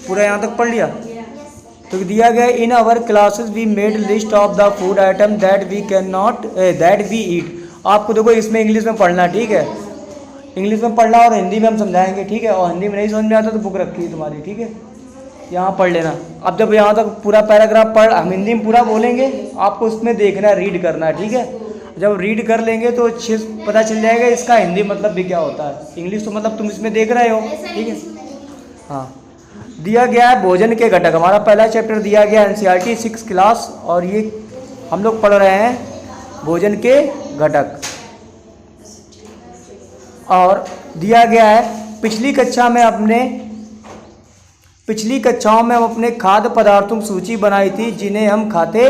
पूरा यहाँ तक पढ़ लिया? तो दिया गया in our classes we made list of the food item that we can not that we eat. आपको देखो इसमें इंग्लिश में पढ़ना, ठीक है, इंग्लिश में पढ़ना और हिंदी में हम समझाएंगे, ठीक है। और हिंदी में नहीं समझ में आता तो बुक रखी है तुम्हारी, ठीक है, यहाँ पढ़ लेना। अब जब यहाँ तक पूरा पैराग्राफ पढ़, हम हिंदी में पूरा बोलेंगे, आपको उसमें देखना है, रीड करना है, ठीक है। जब रीड कर लेंगे तो पता चल जाएगा इसका हिंदी मतलब भी क्या होता है। इंग्लिश तो मतलब तुम इसमें देख रहे हो, ठीक है। हाँ, दिया गया है भोजन के घटक। हमारा पहला चैप्टर दिया गया एनसीईआरटी 6 क्लास, और ये हम लोग पढ़ रहे हैं भोजन के घटक। और दिया गया है पिछली कक्षाओं में हम अपने खाद्य पदार्थों की सूची बनाई थी जिन्हें हम खाते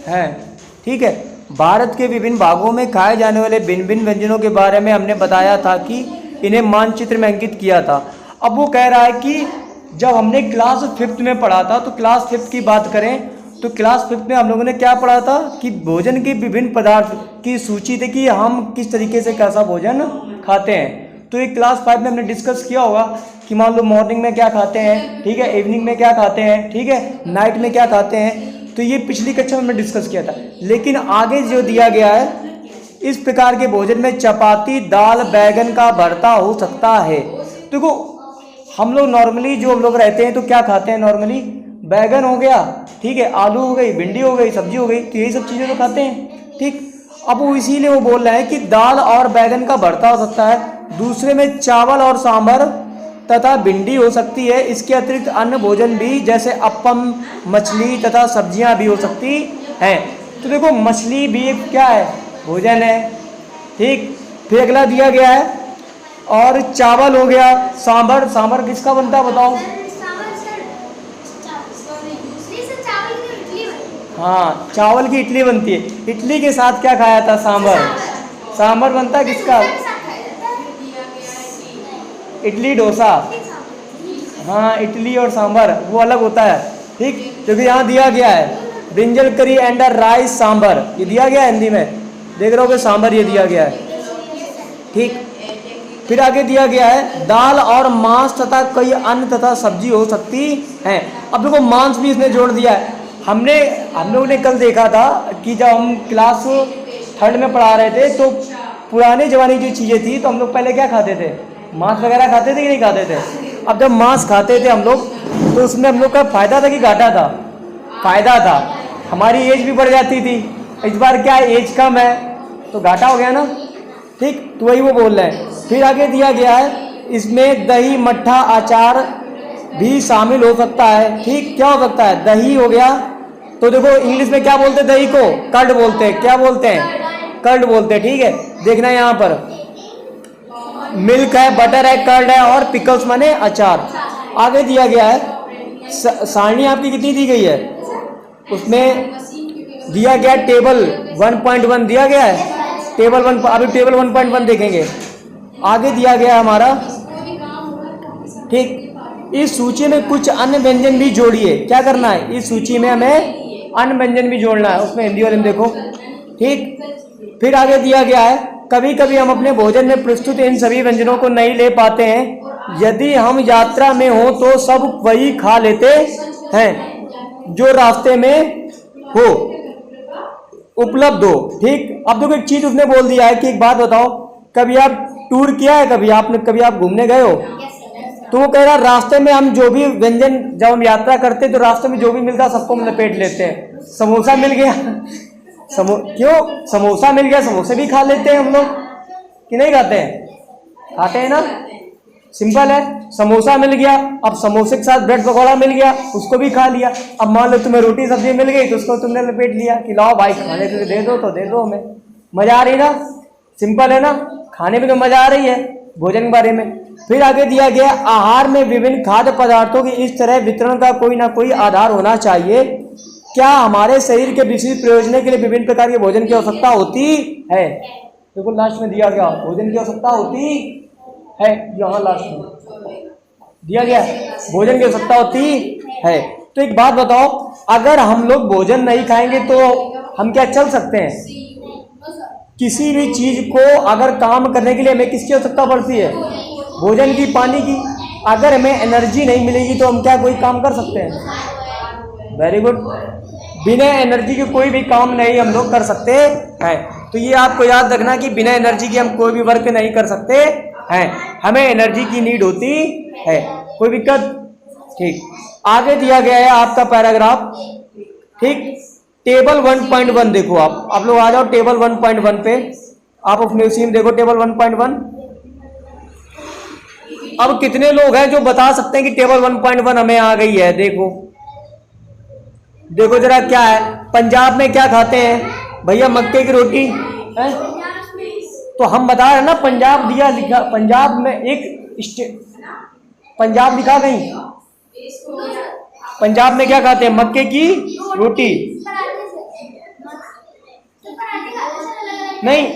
हैं, ठीक है। भारत के विभिन्न भागों में खाए जाने वाले भिन्न भिन्न व्यंजनों के बारे में हमने बताया था कि इन्हें मानचित्र में अंकित किया था। अब वो कह रहा है कि जब हमने क्लास 5th में पढ़ा था, तो क्लास 5th की बात करें तो क्लास 5th में हम लोगों ने क्या पढ़ा था कि भोजन के विभिन्न पदार्थ की सूची थी कि हम किस तरीके से कैसा भोजन खाते हैं। तो ये क्लास 5 में हमने डिस्कस किया होगा कि मान लो मॉर्निंग में क्या खाते हैं, ठीक है, इवनिंग में क्या खाते हैं, ठीक है, नाइट में क्या खाते हैं। तो ये पिछली कक्षा में हमने डिस्कस किया था। लेकिन आगे जो दिया गया है, इस प्रकार के भोजन में चपाती, दाल, बैगन का भरता हो सकता है। देखो हम लोग नॉर्मली जो हम लोग रहते हैं तो क्या खाते हैं नॉर्मली, बैगन हो गया, ठीक है, आलू हो गई, भिंडी हो गई, सब्जी हो गई, तो यही सब चीज़ें तो खाते हैं, ठीक। अब वो इसीलिए वो बोल रहे हैं कि दाल और बैगन का भरता हो सकता है। दूसरे में चावल और सांभर तथा भिंडी हो सकती है। इसके अतिरिक्त अन्य भोजन भी जैसे अप्पम, मछली तथा सब्जियां भी हो सकती हैं। तो देखो मछली भी एक क्या है, भोजन है, ठीक। फिर अगला दिया गया है और चावल हो गया, सांभर, सांभर किसका बनता है बताओ? हाँ, चावल की इडली बनती है। इडली के साथ क्या खाया था? सांभर। सांभर बनता है किसका? इडली डोसा। हाँ, इडली और सांभर वो अलग होता है, ठीक। क्योंकि यहाँ दिया गया है ब्रिंजल करी एंड राइस सांभर, ये दिया गया है हिंदी में, देख रहे हो कि सांभर ये दिया गया है, ठीक। फिर आगे दिया गया है दाल और मांस तथा कई अन्य तथा सब्जी हो सकती हैं। अब देखो मांस भी इसने जोड़ दिया है। हम लोगों ने कल देखा था कि जब हम क्लास 3rd में पढ़ा रहे थे तो पुराने ज़माने की जो चीज़ें थी तो हम लोग पहले क्या खाते थे, मांस वगैरह खाते थे कि नहीं खाते थे। अब जब मांस खाते थे हम लोग तो उसमें हम लोग का फ़ायदा था कि घाटा था? फ़ायदा था, हमारी एज भी बढ़ जाती थी। इस बार क्या एज कम है तो घाटा हो गया ना, ठीक। तो वही वो बोल रहे हैं। फिर आगे दिया गया है इसमें दही, मट्ठा, अचार भी शामिल हो सकता है, ठीक। क्या हो सकता है? दही हो गया, तो देखो इंग्लिश में क्या बोलते हैं दही को? कर्ड बोलते हैं। क्या बोलते हैं? कर्ड बोलते हैं, ठीक है। देखना यहाँ पर मिल्क है, बटर है, कर्ड है और पिकल्स माने अचार। आगे दिया गया है सारणी आपकी कितनी दी गई है, उसमें दिया गया टेबल 1.1 दिया गया है, टेबल 1। अभी टेबल 1.1 देखेंगे। आगे दिया गया है हमारा, ठीक। इस सूची में कुछ अन्य व्यंजन भी जोड़िए। क्या करना है? इस सूची में हमें अन्य व्यंजन भी जोड़ना है, उसमें हिंदी वाले में देखो, ठीक। फिर आगे दिया गया है कभी कभी हम अपने भोजन में प्रस्तुत इन सभी व्यंजनों को नहीं ले पाते हैं। यदि हम यात्रा में हो तो सब वही खा लेते हैं जो रास्ते में हो, उपलब्ध हो, ठीक। अब देखो एक चीज उसने बोल दिया है कि एक बात बताओ, कभी आप टूर किया है, कभी आप घूमने गए हो? तो वो कह रहा रास्ते में हम जो भी व्यंजन, जब हम यात्रा करते हैं तो रास्ते में जो भी मिलता सबको हम लपेट लेते हैं। समोसा मिल गया, क्यों? समोसा मिल गया, समोसे भी खा लेते हैं हम लोग कि नहीं खाते हैं? खाते हैं ना, सिंपल है। समोसा मिल गया, अब समोसे के साथ ब्रेड पकौड़ा मिल गया, उसको भी खा लिया। अब मान लो तुम्हें रोटी सब्जी मिल गई तो उसको तुमने लपेट लिया कि लाओ भाई खाने के लिए दे दो, तो दे दो हमें। मजा आ रही ना, सिंपल है ना, खाने में तो मजा आ रही है भोजन के बारे में। फिर आगे दिया गया आहार में विभिन्न खाद्य पदार्थों की इस तरह वितरण का कोई ना कोई आधार होना चाहिए। क्या हमारे शरीर के विशिष्ट प्रयोजन के लिए विभिन्न प्रकार के भोजन की आवश्यकता होती है? देखो लास्ट में दिया गया भोजन की आवश्यकता होती है, यहाँ लास्ट में दिया गया भोजन की आवश्यकता होती है। तो एक बात बताओ, अगर हम लोग भोजन नहीं खाएंगे तो हम क्या चल सकते हैं? किसी भी चीज को अगर काम करने के लिए हमें किसकी आवश्यकता पड़ती है? भोजन की, पानी की। अगर हमें एनर्जी नहीं मिलेगी तो हम क्या कोई काम कर सकते हैं? Very good. बिना एनर्जी के कोई भी काम नहीं हम लोग कर सकते हैं। तो ये आपको याद रखना कि बिना एनर्जी के हम कोई भी वर्क नहीं कर सकते हैं, हमें एनर्जी की नीड होती है। कोई दिक्कत? ठीक, आगे दिया गया है आपका पैराग्राफ। ठीक, टेबल 1.1 देखो, आप लोग आ जाओ टेबल 1.1 पे। आप अपने उसी में देखो टेबल 1.1। अब कितने लोग हैं जो बता सकते हैं कि टेबल 1.1 हमें आ गई है? देखो देखो जरा क्या है। पंजाब में क्या खाते हैं भैया? मक्के की रोटी है। तो हम बता रहे हैं ना, पंजाब दिया लिखा, पंजाब में एक पंजाब लिखा कहीं? पंजाब में क्या खाते हैं? मक्के की रोटी। नहीं,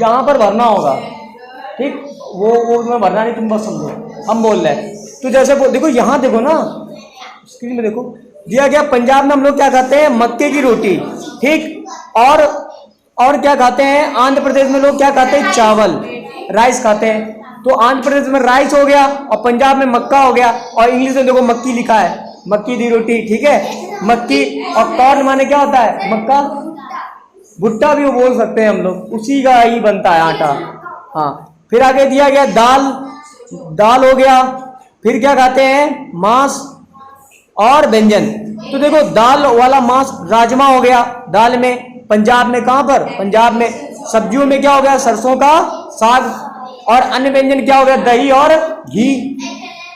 यहाँ पर भरना होगा। ठीक, वो तुम्हें भरना नहीं, तुम बस समझो हम बोल रहे हैं। तो जैसे देखो यहाँ देखो ना, स्क्रीन में देखो दिया गया, पंजाब में हम लोग क्या खाते हैं? मक्के की रोटी। ठीक, और क्या खाते हैं? आंध्र प्रदेश में लोग क्या खाते हैं? चावल, राइस खाते हैं। तो आंध्र प्रदेश में राइस हो गया और पंजाब में मक्का हो गया। और इंग्लिश में देखो मक्की लिखा है, मक्की दी रोटी। ठीक है, मक्की। और कॉर्न माने क्या होता है? मक्का। भुट्टा भी वो बोल सकते हैं हम लोग, उसी का ही बनता है आटा। हाँ, फिर आगे दिया गया दाल, दाल हो गया। फिर क्या खाते हैं? मांस और व्यंजन। तो देखो दाल वाला मांस राजमा हो गया दाल में। पंजाब में कहां पर? पंजाब में। सब्जियों में क्या हो गया? सरसों का साग। और अन्य व्यंजन क्या हो गया? दही और घी,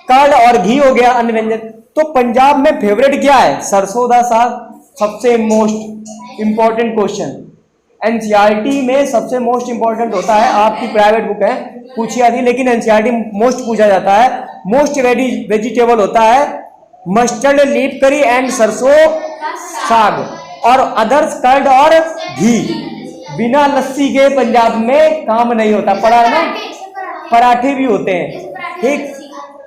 कर्ड और घी हो गया अन्य व्यंजन। तो पंजाब में फेवरेट क्या है? सरसों का साग। सबसे मोस्ट इंपॉर्टेंट क्वेश्चन एनसीईआरटी में सबसे मोस्ट इंपॉर्टेंट होता है। आपकी प्राइवेट बुक है, पूछी आती, लेकिन एनसीईआरटी मोस्ट पूछा जाता है। मोस्ट वेजिटेबल होता है मस्टर्ड लीफ करी एंड सरसों साग और अदर्स कर्ड और घी। बिना लस्सी के पंजाब में काम नहीं होता। पढ़ा है ना? पराठे भी होते हैं। ठीक,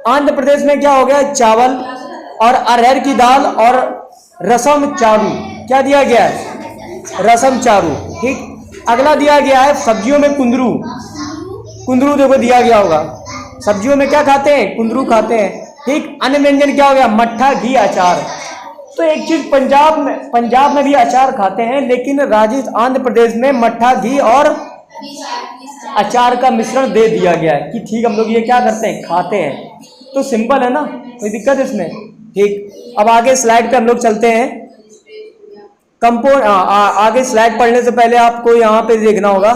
आंध्र प्रदेश में क्या हो गया? चावल और अरहर की दाल और रसम चारू। क्या दिया गया है? रसम चारू। ठीक, अगला दिया गया है सब्जियों में कुंदरू। कुंदरू देखो दिया गया होगा। सब्जियों में क्या खाते हैं? कुंदरू खाते हैं। ठीक, अन्य व्यंजन क्या हो गया? मट्ठा, घी, अचार। तो एक चीज, पंजाब में भी अचार खाते हैं, लेकिन राजस्थान आंध्र प्रदेश में मट्ठा, घी और अचार का मिश्रण दे दिया गया है कि ठीक हम लोग ये क्या करते हैं? खाते हैं। तो सिंपल है ना, कोई दिक्कत इसमें? ठीक, अब आगे स्लाइड पे हम लोग चलते हैं। कंपोज आगे स्लाइड पढ़ने से पहले आपको यहाँ पे देखना होगा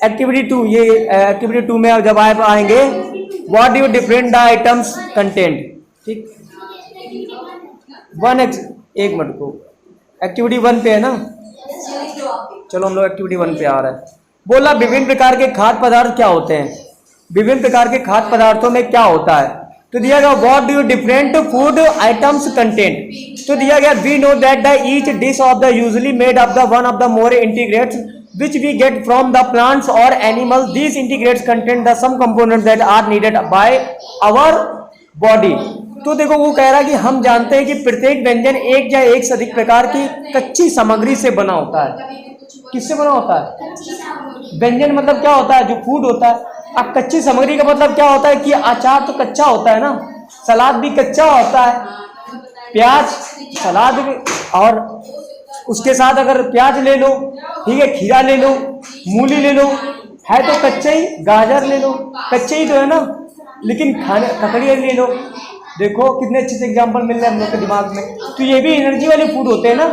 एक्टिविटी 2। ये एक्टिविटी 2 में जब आप आएंगे, what do different the items content. ठीक, एक मिनट को, एक्टिविटी 1 पे है ना? चलो हम लोग एक्टिविटी 1 पे आ रहा है। बोला विभिन्न प्रकार के खाद्य पदार्थ क्या होते हैं? विभिन्न प्रकार के खाद्य पदार्थों में क्या होता है? तो दिया गया what do different food items content. तो दिया गया we know that the each dish of the usually made of the one of the more integrates which we get from the plants or animals. These integrates contain the some components that are needed by our body. तो देखो वो कह रहा है कि हम जानते हैं कि प्रत्येक व्यंजन एक या एक से अधिक प्रकार की कच्ची सामग्री से बना होता है। किससे बना होता है? व्यंजन मतलब क्या होता है? जो फूड होता है। अब कच्ची सामग्री का मतलब क्या होता है कि अचार तो कच्चा होता है ना, सलाद भी कच्चा होता है, प्याज सलाद भी, और उसके साथ अगर प्याज ले लो, ठीक है, खीरा ले लो, मूली ले लो, है तो कच्चा ही। गाजर ले लो, कच्चे ही तो है ना, लेकिन खाने ककड़ी ले लो। देखो कितने अच्छे से एग्जाम्पल मिल रहे हैं हम लोग के दिमाग में। तो ये भी एनर्जी वाले फूड होते हैं ना।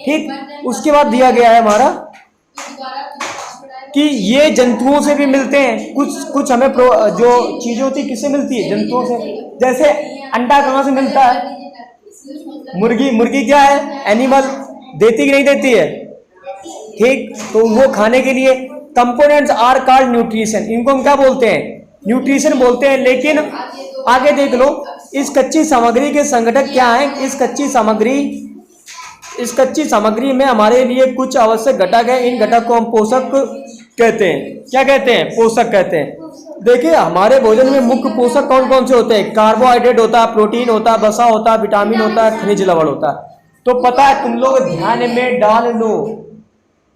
ठीक, उसके बाद दिया गया है हमारा कि ये जंतुओं से भी मिलते हैं। कुछ हमें जो चीजें होती है किससे मिलती है? जंतुओं से। जैसे अंडा कहाँ से मिलता है? मुर्गी क्या है? एनिमल। देती कि नहीं देती है? ठीक, तो वो खाने के लिए। Components are called nutrition. इनको हम क्या बोलते हैं? न्यूट्रिशन बोलते हैं। लेकिन आगे देख लो, इस कच्ची सामग्री के संगठक क्या है? इस कच्ची सामग्री में हमारे लिए कुछ आवश्यक घटक है। इन घटक को हम पोषक कहते हैं। क्या कहते हैं? पोषक कहते हैं। देखिए हमारे भोजन में मुख्य पोषक कौन कौन से होते हैं? कार्बोहाइड्रेट होता है, प्रोटीन होता है, वसा होता है, विटामिन होता है, खनिज लवण होता है। तो पता है, तुम लोग ध्यान में डाल लो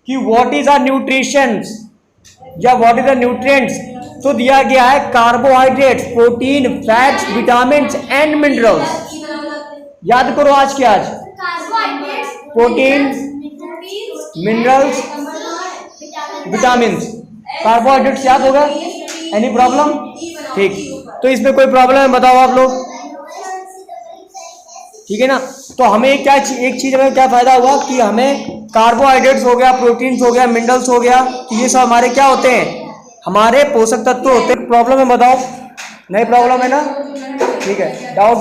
कि व्हाट इज आर न्यूट्रिशंस या व्हाट इज द न्यूट्रिएंट्स। तो दिया गया है carbohydrates, protein, fats, vitamin and minerals. याद करो आज के आज, प्रोटीन, मिनरल्स, विटामिन, कार्बोहाइड्रेट्स याद होगा। Any problem? ठीक, तो इसमें कोई प्रॉब्लम है बताओ आप लोग, ठीक है ना। तो हमें क्या एक चीज में क्या फायदा हुआ कि हमें कार्बोहाइड्रेट्स हो गया, प्रोटीन्स हो गया, मिनरल्स हो गया, तो ये सब हमारे क्या होते हैं, हमारे पोषक तत्व होते हैं। प्रॉब्लम है बताओ, नहीं प्रॉब्लम है ना, ठीक है। डाउट?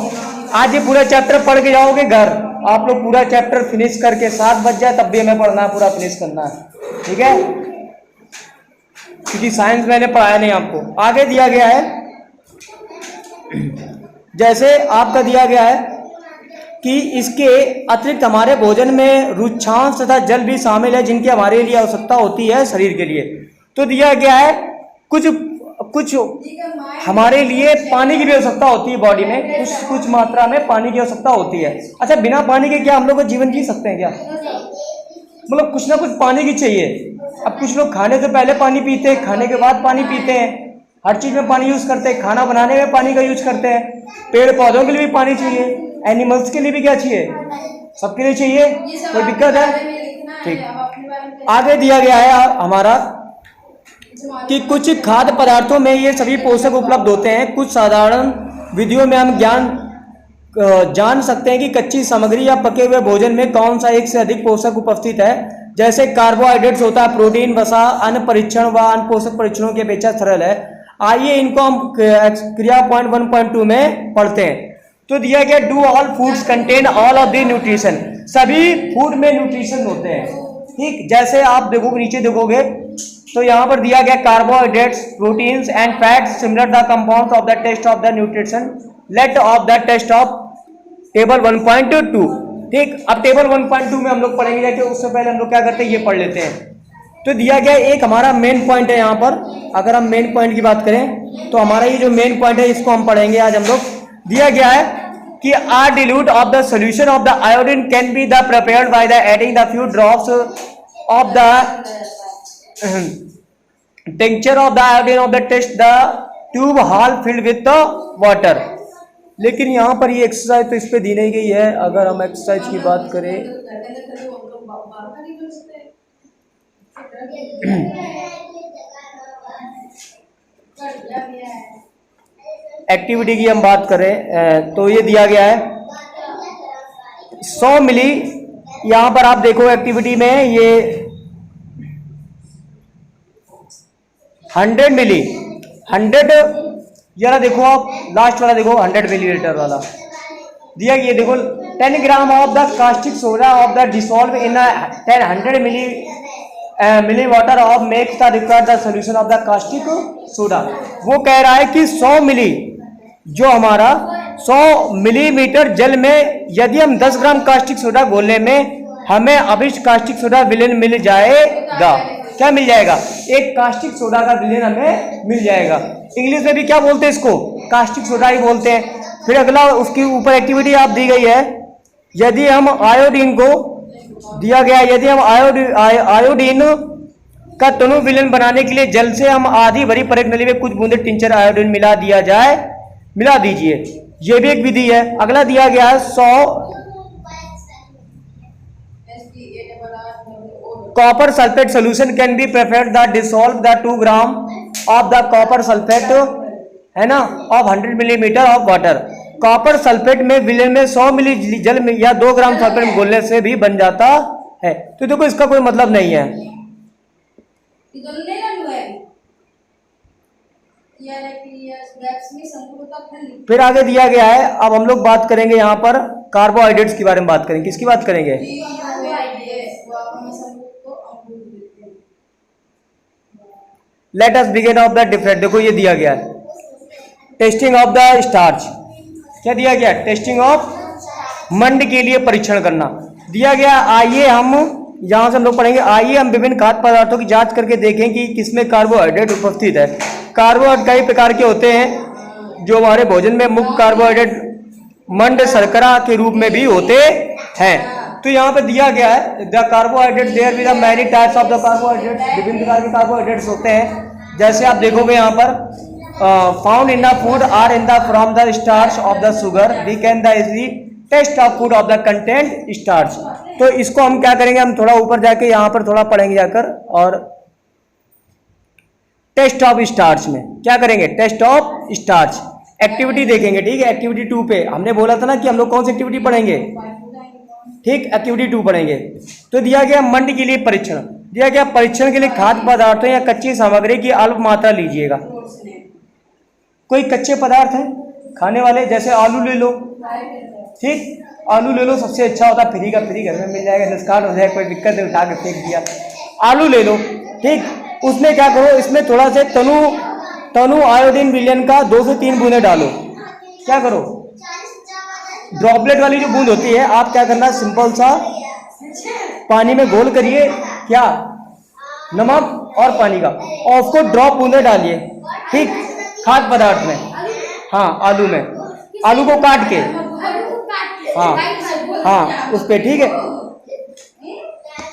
आज ये पूरा चैप्टर पढ़ के जाओगे घर, आप लोग पूरा चैप्टर फिनिश करके 7 बज जाए तब भी हमें पढ़ना है, पूरा फिनिश करना है, ठीक है, क्योंकि साइंस मैंने पढ़ाया नहीं आपको। आगे दिया गया है, जैसे आपका दिया गया है कि इसके अतिरिक्त हमारे भोजन में रुक्षांश तथा जल भी शामिल है, जिनकी हमारे लिए आवश्यकता होती है शरीर के लिए। तो दिया गया है कुछ हमारे लिए पानी की भी आवश्यकता होती है बॉडी में, कुछ मात्रा में पानी की आवश्यकता होती है। अच्छा, बिना पानी के क्या हम लोग जीवन जी सकते हैं क्या? मतलब कुछ ना कुछ पानी की चाहिए। अब कुछ लोग खाने से पहले पानी पीते हैं, खाने के बाद पानी पीते हैं, हर चीज में पानी यूज करते हैं, खाना बनाने में पानी का यूज करते हैं, पेड़ पौधों के लिए भी पानी चाहिए, एनिमल्स के लिए भी क्या चाहिए, सबके लिए चाहिए। कोई दिक्कत है? ठीक, आगे दिया गया है हमारा कि कुछ खाद्य पदार्थों में ये सभी पोषक उपलब्ध होते हैं। कुछ साधारण विधियों में हम जान सकते हैं कि कच्ची सामग्री या पके हुए भोजन में कौन सा एक से अधिक पोषक उपस्थित है। जैसे कार्बोहाइड्रेट्स होता है, प्रोटीन, वसा, अन्य परीक्षण व अन्य पोषक परीक्षणों की अपेक्षा सरल है। आइए इनको हम क्रिया पॉइंट 1.2 में पढ़ते हैं। तो दिया गया, do all foods contain all of the nutrition. सभी फूड में न्यूट्रिशन होते हैं, ठीक। जैसे आप देखोगे, नीचे देखोगे तो यहाँ पर दिया गया carbohydrates, proteins and fats similar the compounds of the taste of the nutrition let of the taste of table 1.2, ठीक। अब टेबल 1.2 में हम लोग पढ़ेंगे, जाके उससे पहले हम लोग क्या करते हैं, ये पढ़ लेते हैं। तो दिया गया एक हमारा मेन पॉइंट है यहाँ पर, अगर हम मेन पॉइंट की बात करें तो हमारा ये जो मेन पॉइंट है इसको हम पढ़ेंगे आज हम लोग। दिया गया है कि are dilute of the solution of the iodine can be the prepared by the adding the few drops of the tincture of the iodine of the test the tube hall filled with the water। लेकिन यहाँ पर ये exercise तो इस पे दी नहीं गई है। अगर हम एक्सरसाइज की बात करें एक्टिविटी की हम बात करें तो ये दिया गया है 100 मिली। यहाँ पर आप देखो एक्टिविटी में ये 100 मिली, 100 जरा देखो आप लास्ट वाला देखो, 100 मिलीलीटर वाला दिया। ये देखो 10 gram of the caustic soda of the dissolve in 100 milli water of makes the required the solution of the caustic soda. वो कह रहा है कि 100 मिली जो हमारा 100 मिलीमीटर जल में यदि हम 10 ग्राम कास्टिक सोडा घोलने में हमें अभिष्ट कास्टिक सोडा विलेन मिल जाएगा। क्या मिल जाएगा? एक कास्टिक सोडा का विलेन हमें मिल जाएगा। इंग्लिश में भी क्या बोलते हैं इसको? कास्टिक सोडा ही बोलते हैं। फिर अगला उसके ऊपर एक्टिविटी आप दी गई है, यदि हम आयोडीन को दिया गया, यदि हम आयोडीन का तनु विलेन बनाने के लिए जल से हम आधी भरी परेक नली में कुछ बूंदे टिंचर आयोडीन मिला दिया जाए, मिला दीजिए। यह भी एक विधि है। अगला दिया गया है 100 copper sulphate solution can be prepared the dissolve the 2 gram of the copper sulphate, है ना, of 100 millimetre of water. Copper sulphate में विलेन में 100 मिली जल में या 2 ग्राम सल्फेट में घोलने से भी बन जाता है। तो देखो इसका कोई मतलब नहीं है। फिर आगे दिया गया है, अब हम लोग बात करेंगे यहाँ पर कार्बोहाइड्रेट्स के बारे में बात करेंगे। किसकी बात करेंगे? Let us begin of the different. देखो ये दिया गया है टेस्टिंग ऑफ द स्टार्च। क्या दिया गया? टेस्टिंग ऑफ मंड के लिए परीक्षण करना दिया गया। आइए हम यहां से हम लोग पढ़ेंगे, आइए हम विभिन्न खाद्य पदार्थों की जांच करके देखें कि किसमें कार्बोहाइड्रेट उपस्थित है। कार्बोहाइड्रेट कई प्रकार के होते हैं जो हमारे भोजन में मुख्य कार्बोहाइड्रेट मंड शर्करा के रूप में भी होते हैं। तो यहाँ पे दिया गया है the carbohydrate there with many types of the carbohydrate. विभिन्न प्रकार के कार्बोहाइड्रेट्स होते हैं जैसे आप देखोगे यहाँ पर found in the food are in the from the starch of the sugar, we can the easily taste of food of the content starch. तो इसको हम क्या करेंगे, हम थोड़ा ऊपर जाके यहाँ पर थोड़ा पढ़ेंगे जाकर, और टेस्ट ऑफ स्टार्च में क्या करेंगे, टेस्ट ऑफ स्टार्च एक्टिविटी देखेंगे। ठीक है, एक्टिविटी 2 पे हमने बोला था ना कि हम लोग कौन सी एक्टिविटी पढ़ेंगे, ठीक, एक्टिविटी 2 पढ़ेंगे। तो दिया गया मंड के लिए परीक्षण, दिया गया परीक्षण के लिए खाद्य पदार्थों या कच्ची सामग्री की अल्प मात्रा लीजिएगा। कोई कच्चे पदार्थ हैं खाने वाले, जैसे आलू ले लो, ठीक, आलू ले लो, सबसे अच्छा होता है फ्री का फ्री घर में मिल जाएगा, नुकसान हो जाए कोई दिक्कत नहीं, उठा के फेंक दिया, आलू ले लो, ठीक। उसमें क्या करो, इसमें थोड़ा से तनु आयोडीन विलयन का 2 से 3 बूंदे डालो। क्या करो, ड्रॉपलेट वाली जो बूंद होती है, आप क्या करना, सिंपल सा पानी में घोल करिए, क्या, नमक और पानी का, और उसको ड्रॉप बूंदे डालिए, ठीक, खाद्य पदार्थ में, हाँ आलू में, आलू को काट के, हाँ उस पे, ठीक है।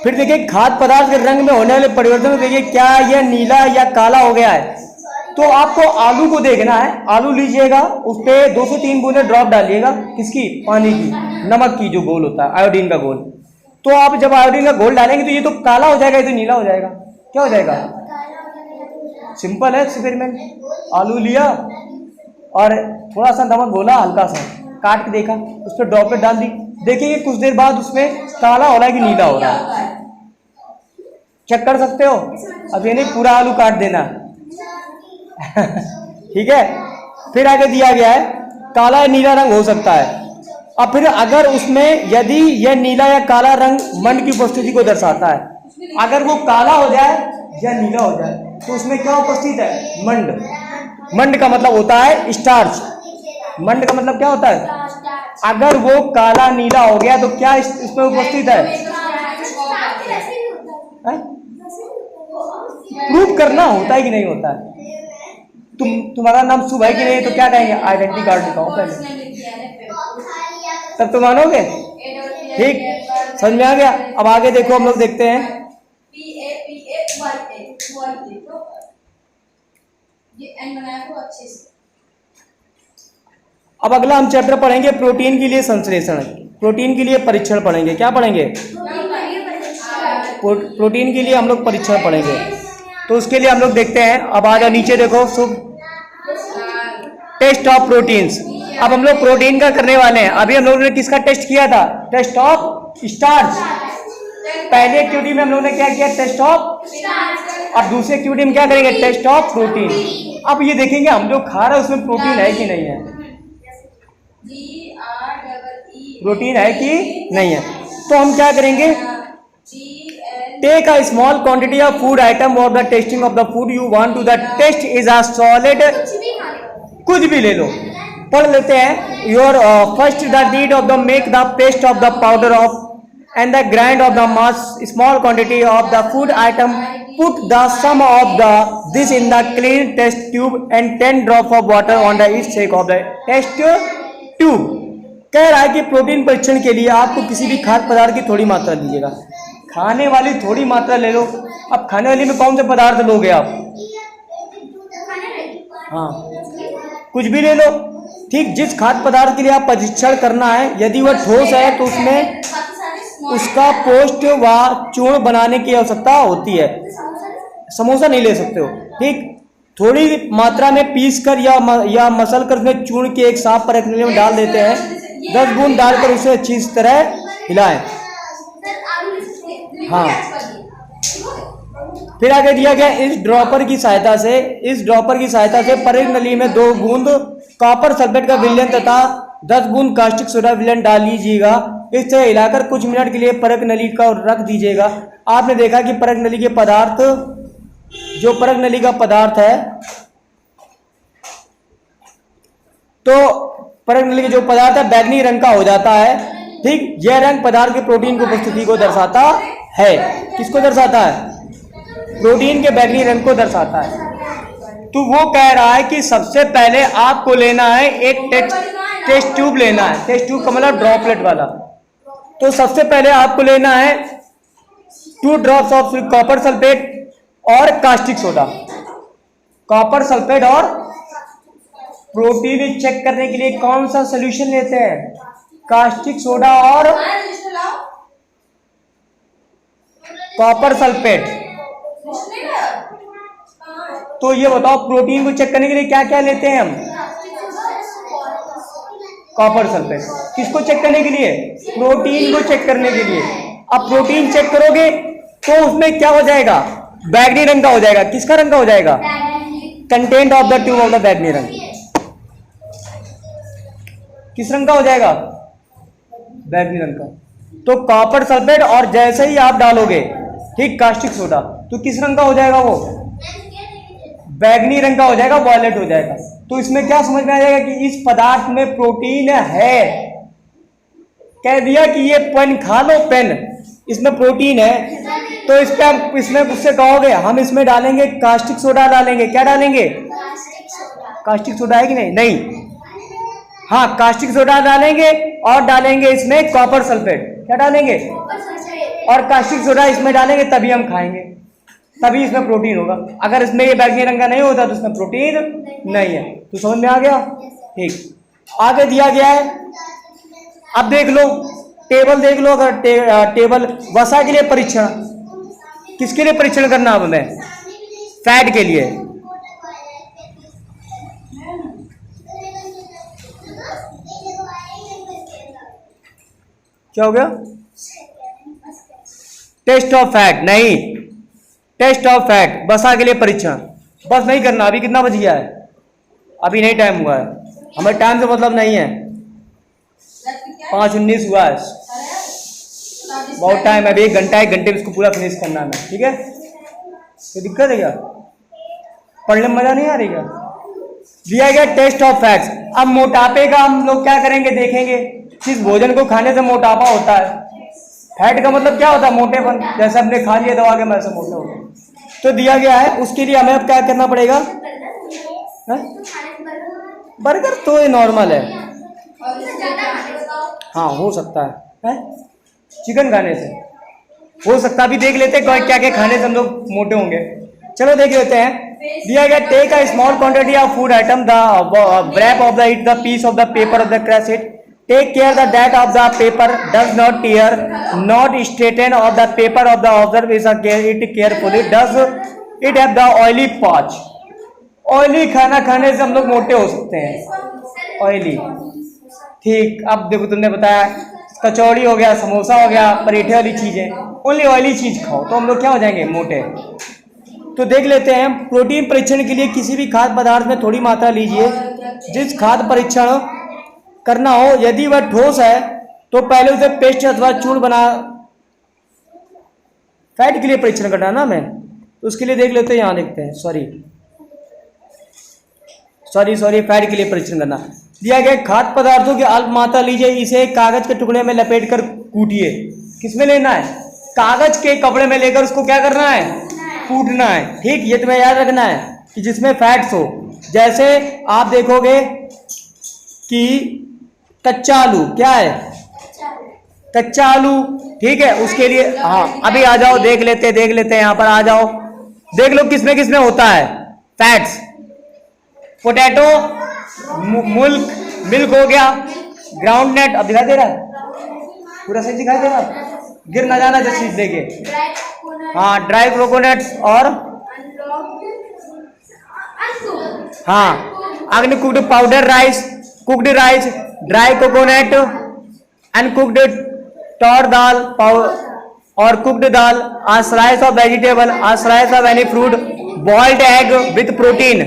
फिर देखिए खाद्य पदार्थ के रंग में होने वाले परिवर्तन को देखिए, क्या यह नीला या काला हो गया है। तो आपको आलू को देखना है, आलू लीजिएगा, उस पर 2 से 3 बूंदे ड्रॉप डालिएगा, किसकी, पानी की, नमक की जो घोल होता है, आयोडीन का घोल। तो आप जब आयोडीन का घोल डालेंगे तो ये तो काला हो जाएगा, ये तो नीला हो जाएगा, क्या हो जाएगा, सिंपल है एक्सपेरिमेंट। आलू लिया और थोड़ा सा नमक घोला, हल्का सा काट के देखा, उस पर ड्रॉपलेट डाल दी, देखिए कुछ देर बाद उसमें काला हो रहा है कि नीला हो रहा है, चेक कर सकते हो। अब ये नहीं पूरा आलू काट देना ठीक है। फिर आगे दिया गया है काला या नीला रंग हो सकता है। अब फिर अगर उसमें यदि यह नीला या काला रंग मंड की उपस्थिति को दर्शाता है, अगर वो काला हो जाए या नीला हो जाए तो उसमें क्या उपस्थित है, मंड। मंड का मतलब होता है स्टार्च, मंड का मतलब क्या होता है, अगर वो काला नीला हो गया तो क्या इसमें उपस्थित है, प्रूफ करना होता है कि नहीं होता है। तुम्हारा नाम शुभ है कि नहीं, तो क्या कहेंगे, आइडेंटिटी कार्ड दिखाओ पहले, तब तो मानोगे, ठीक, समझ में आ गया। अब आगे देखो, हम लोग देखते हैं अब अगला हम चैप्टर पढ़ेंगे प्रोटीन के लिए संश्लेषण, प्रोटीन के लिए परीक्षण पढ़ेंगे। क्या पढ़ेंगे, प्रोटीन के लिए हम लोग परीक्षण पढ़ेंगे। तो उसके लिए हम लोग देखते हैं, अब आ जाओ नीचे देखो, शुभ टेस्ट ऑफ प्रोटीन्स। अब हम लोग प्रोटीन का करने वाले हैं। अभी हम लोगों ने किसका टेस्ट किया था, टेस्ट ऑफ स्टार्च। पहले एक्टिविटी में हम लोगों ने क्या किया, टेस्ट ऑफ, और दूसरी एक्टिविटी में क्या करेंगे, टेस्ट ऑफ प्रोटीन। अब ये देखेंगे हम जो खा रहे हैं उसमें प्रोटीन है कि नहीं है, प्रोटीन है कि नहीं है। तो हम क्या करेंगे, take a small quantity of food item और the testing of the food you want to the test is a solid, कुछ भी ले लो, पढ़ लेते हैं। Your first the need of the make the paste of the powder of and the grind of the mass small quantity of the food item, put the sum of the this in the clean test tube and 10 drop of water on the each side of the test tube। कह रहा है कि protein परीक्षण के लिए आपको किसी भी खाद्य पदार्थ की थोड़ी मात्रा लीजिएगा, खाने वाली थोड़ी मात्रा ले लो। अब खाने वाली में कौन से पदार्थ लोगे आप, हाँ कुछ भी ले लो, ठीक। जिस खाद्य पदार्थ के लिए आप परीक्षण करना है, यदि वह ठोस है तो उसमें उसका पोस्ट व चूर्ण बनाने की आवश्यकता होती है, समोसा नहीं ले सकते हो, ठीक। थोड़ी मात्रा में पीस कर या मसल कर उसमें चूर्ण के एक साफ परत में डाल देते हैं, 10 बूंद डालकर उसे अच्छी तरह हिलाएं, हाँ। फिर आगे दिया गया इस ड्रॉपर की सहायता से परिग नली में 2 बूंद कॉपर सल्फेट का विलयन तथा 10 बूंद कास्टिक सोडा विलयन डाल लीजिएगा। इस तरह हिलाकर कुछ मिनट के लिए परग नली का रख दीजिएगा। आपने देखा कि परग नली के पदार्थ, जो परग नली का पदार्थ है, तो परग नली का जो पदार्थ है बैगनी रंग का हो जाता है, ठीक। यह रंग पदार्थ के प्रोटीन की उपस्थिति को दर्शाता है। किसको दर्शाता है, प्रोटीन के बैगनी रंग को दर्शाता है। तो वो कह रहा है कि सबसे पहले आपको लेना है एक टेस्ट ट्यूब लेना है, टेस्ट ट्यूब का मतलब ड्रॉपलेट वाला। तो सबसे पहले आपको लेना है 2 ड्रॉप्स ऑफ कॉपर सल्फेट और कास्टिक सोडा, कॉपर सल्फेट और प्रोटीन चेक करने के लिए कौन सा सोल्यूशन लेते हैं? कास्टिक सोडा और कॉपर सल्फेट। तो ये बताओ प्रोटीन को चेक करने के लिए क्या क्या लेते हैं हम? Copper sulphate. किसको चेक करने के लिए? प्रोटीन को चेक करने के लिए। अब प्रोटीन चेक करोगे तो उसमें क्या हो जाएगा? बैगनी रंग का हो जाएगा। किसका रंग का हो जाएगा? Content of the tube of the बैगनी रंग। किस रंग का हो जाएगा? बैगनी रंग का। तो कॉपर सल्फेट और जैसे ही आप डालोगे ठीक कास्टिक सोडा तो किस रंग का हो जाएगा? वो बैगनी रंग का हो जाएगा, वॉयलेट हो जाएगा। तो इसमें क्या समझ में आ जाएगा कि इस पदार्थ में प्रोटीन है। कह दिया कि ये पेन खा लो, पेन इसमें प्रोटीन है। तो इस पे आप इसमें उससे कहोगे हम इसमें डालेंगे कास्टिक सोडा डालेंगे। क्या डालेंगे? कास्टिक सोडा है कि नहीं? नहीं। हाँ, कास्टिक सोडा डालेंगे और डालेंगे इसमें कॉपर सल्फेट। क्या डालेंगे? और कास्टिक सोडा इसमें डालेंगे तभी हम खाएंगे, तभी इसमें प्रोटीन होगा। अगर इसमें ये बैगनी रंग का नहीं होता तो इसमें प्रोटीन नहीं है। तो समझ में आ गया? ठीक, आगे दिया गया है। अब देख लो टेबल, देख लो। अगर टेबल वसा के लिए परीक्षण, किसके लिए परीक्षण करना? अब हमें फैट के लिए। क्या हो गया? टेस्ट ऑफ फैट नहीं, टेस्ट ऑफ फैट वसा के लिए परीक्षण। बस नहीं करना। अभी कितना बज गया है? अभी नहीं टाइम हुआ है, हमें टाइम से मतलब नहीं है। 5:19 हुआ है, बहुत टाइम है। अभी 1 घंटा, 1 घंटे में इसको पूरा फिनिश करना है। ठीक है, तो दिक्कत है क्या? पढ़ने में मजा नहीं आ रही क्या? दिया गया टेस्ट ऑफ फैट्स। अब मोटापे का हम लोग क्या करेंगे? देखेंगे किस भोजन को खाने से मोटापा होता है। फैट का मतलब क्या होता है? मोटेपन। जैसे हमने खा लिया दवा के मैं ऐसे मोटे हो गए। तो दिया गया है, उसके लिए हमें अब क्या करना पड़ेगा? बर्गर तो ये नॉर्मल है। हाँ, हो सकता है चिकन खाने से हो सकता है। अभी देख लेते हैं क्या क्या खाने से हम लोग मोटे होंगे। चलो देख लेते हैं। दिया गया take a small quantity of food item, the wrap of the eat the piece of the paper of the crush it. Take care that of the paper does not tear, not straighten of the paper of the observe is a care it carefully. Does it have the oily patch? Oily खाना खाने से हम लोग मोटे हो सकते हैं। Oily, ठीक। अब देखो तुमने बताया कचौड़ी हो गया, समोसा हो गया, पराठे वाली चीजें, ओनली ऑयली चीज खाओ तो हम लोग क्या हो जाएंगे? मोटे। तो देख लेते हैं प्रोटीन परीक्षण के लिए किसी भी खाद्य पदार्थ में थोड़ी मात्रा लीजिए। जिस खाद्य परीक्षण करना हो यदि वह ठोस है तो पहले उसे पेस्ट अथवा चूर्ण बना। फैट के लिए परीक्षण करना ना मैं, तो उसके लिए देख लेते हैं। यहां देखते हैं, सॉरी फैट के लिए परीक्षण करना। दिया गया खाद्य पदार्थों की अल्प मात्रा लीजिए, इसे कागज के टुकड़े में लपेटकर कूटिए। किसमें लेना है? कागज के कपड़े में लेकर उसको क्या करना है? कूटना है। ठीक, ये तुम्हें याद रखना है कि जिसमें फैट्स हो। जैसे आप देखोगे कि कच्चा आलू, क्या है? कच्चा आलू। ठीक है, उसके लिए हाँ अभी आ जाओ, देख लेते हैं। यहां पर आ जाओ, देख लो किसमें किसमें होता है फैट्स। पोटैटो, मिल्क हो गया, ग्राउंड नट। अब दिखाई दे रहा है? पूरा सही दिखाई दे रहा है? गिर ना जाना जिस चीज देखे। हाँ, ड्राई कोकोनट्स और हाँ अग्नि cooked powder rice, cooked rice, dry coconut, uncooked toor dal और cooked dal, a slice of vegetable, a slice of any fruit, boiled egg with protein.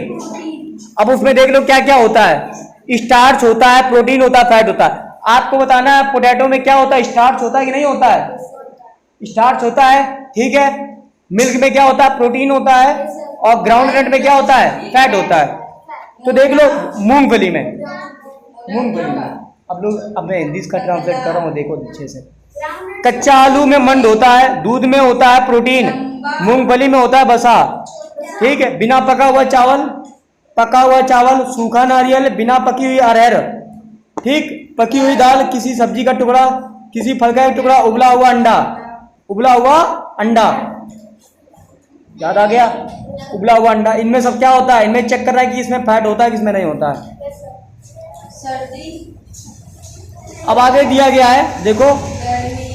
अब उसमें देख लो क्या क्या होता है। स्टार्च होता है, प्रोटीन होता है, फैट होता है। आपको बताना है पोटैटो में क्या होता है? स्टार्च होता है कि नहीं होता है? स्टार्च होता है। ठीक है, मिल्क में क्या होता है? प्रोटीन होता है। और ग्राउंड नट में क्या होता है? फैट होता है। तो देख लो मूंगफली में अब मैं हिंदी का ट्रांसलेट कर रहा हूँ, देखो अच्छे से। कच्चा आलू में मंड होता है, दूध में होता है प्रोटीन, मूंगफली में होता है वसा। ठीक है, बिना पका हुआ चावल, सूखा नारियल, बिना पकी हुई अरहर, ठीक, पकी हुई दाल, किसी सब्जी का टुकड़ा, किसी फल का टुकड़ा, उबला हुआ अंडा। याद आ गया? उबला हुआ अंडा, इनमें सब क्या होता है? इनमें चेक कर रहा है कि इसमें फैट होता है, किसमें नहीं होता है। अब आगे दिया गया है, देखो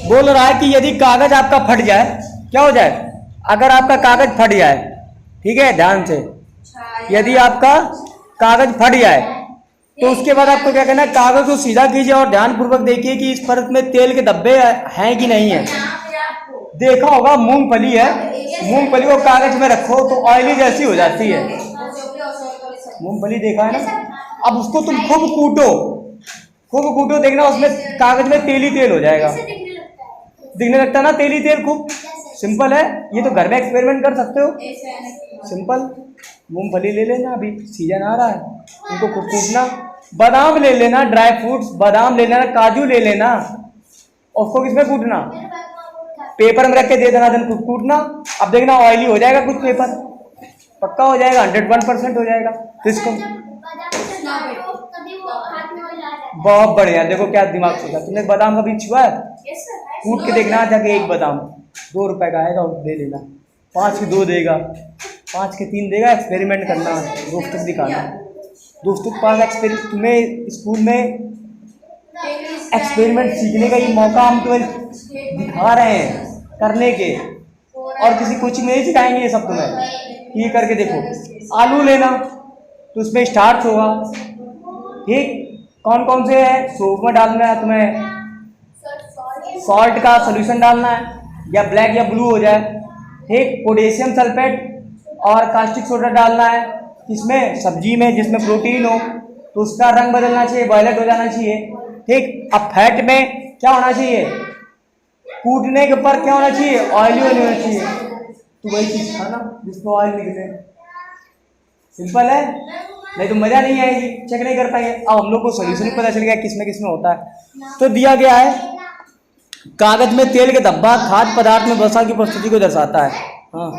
बोल रहा है कि यदि कागज आपका फट जाए, क्या हो जाए? अगर आपका कागज फट जाए, ठीक है, ध्यान से, यदि आपका कागज फट जाए तो उसके बाद आपको क्या करना है? कागज को सीधा कीजिए और ध्यानपूर्वक देखिए कि इस परत में तेल के धब्बे हैं कि नहीं है। देखा होगा मूंगफली है, मूंगफली को कागज में रखो तो ऑयली जैसी हो जाती है, मूंगफली देखा है ना। अब उसको तुम खूब कूटो, देखना उसमें कागज में तेल ही तेल हो जाएगा, दिखने लगता है ना तेल ही तेल। खूब सिंपल है, ये तो घर में एक्सपेरिमेंट कर सकते हो। सिंपल, मूंगफली ले लेना, अभी सीजन आ रहा है, उनको खूब कूटना। बादाम ले लेना, ड्राई फ्रूट्स, बादाम ले लेना, काजू ले लेना, उसको किसमें कूटना? पेपर में रख के दे देना, देन कूटना। अब देखना ऑयली हो जाएगा कुछ पेपर, पक्का हो जाएगा, 101% हो जाएगा। तो इसको बहुत बढ़िया, देखो क्या दिमाग सोचा तुमने। बादाम कभी छुआ है? कूट के देखना जाके, एक बादाम 2 रुपए का आएगा, दे लेना। 5 के 2 देगा, 5 के 3 देगा। एक्सपेरिमेंट करना, दोस्तों को दिखाना, दोस्तों के पास तुम्हें स्कूल में एक्सपेरिमेंट सीखने का ये मौका हम तुम्हें दिखा रहे हैं करने के, और किसी कोचिंग में नहीं सिखाएंगे ये सब तुम्हें। ये करके देखो, आलू लेना तो उसमें स्टार्च होगा, ठीक, कौन कौन से है? सूप में डालना है तुम्हें, सॉल्ट का सोल्यूशन डालना है, या ब्लैक या ब्लू हो जाए, ठीक। पोटेशियम सल्फेट और कास्टिक सोडा डालना है, इसमें सब्जी में जिसमें प्रोटीन हो तो उसका रंग बदलना चाहिए, वायलेट हो जाना चाहिए, ठीक। अब फैट में क्या होना चाहिए? कूटने के ऊपर क्या होना चाहिए? ऑयली होना चाहिए। तो वही चीज खाना जिसमें ऑयल निकले, सिंपल है, नहीं तो मजा नहीं आएगी, चेक नहीं कर पाएंगे। अब हम लोग को सोल्यूशन पता चल गया किसमें किसमें होता है। तो दिया गया है कागज में तेल के धब्बा खाद्य पदार्थ में वसा की उपस्थिति को दर्शाता है। हाँ,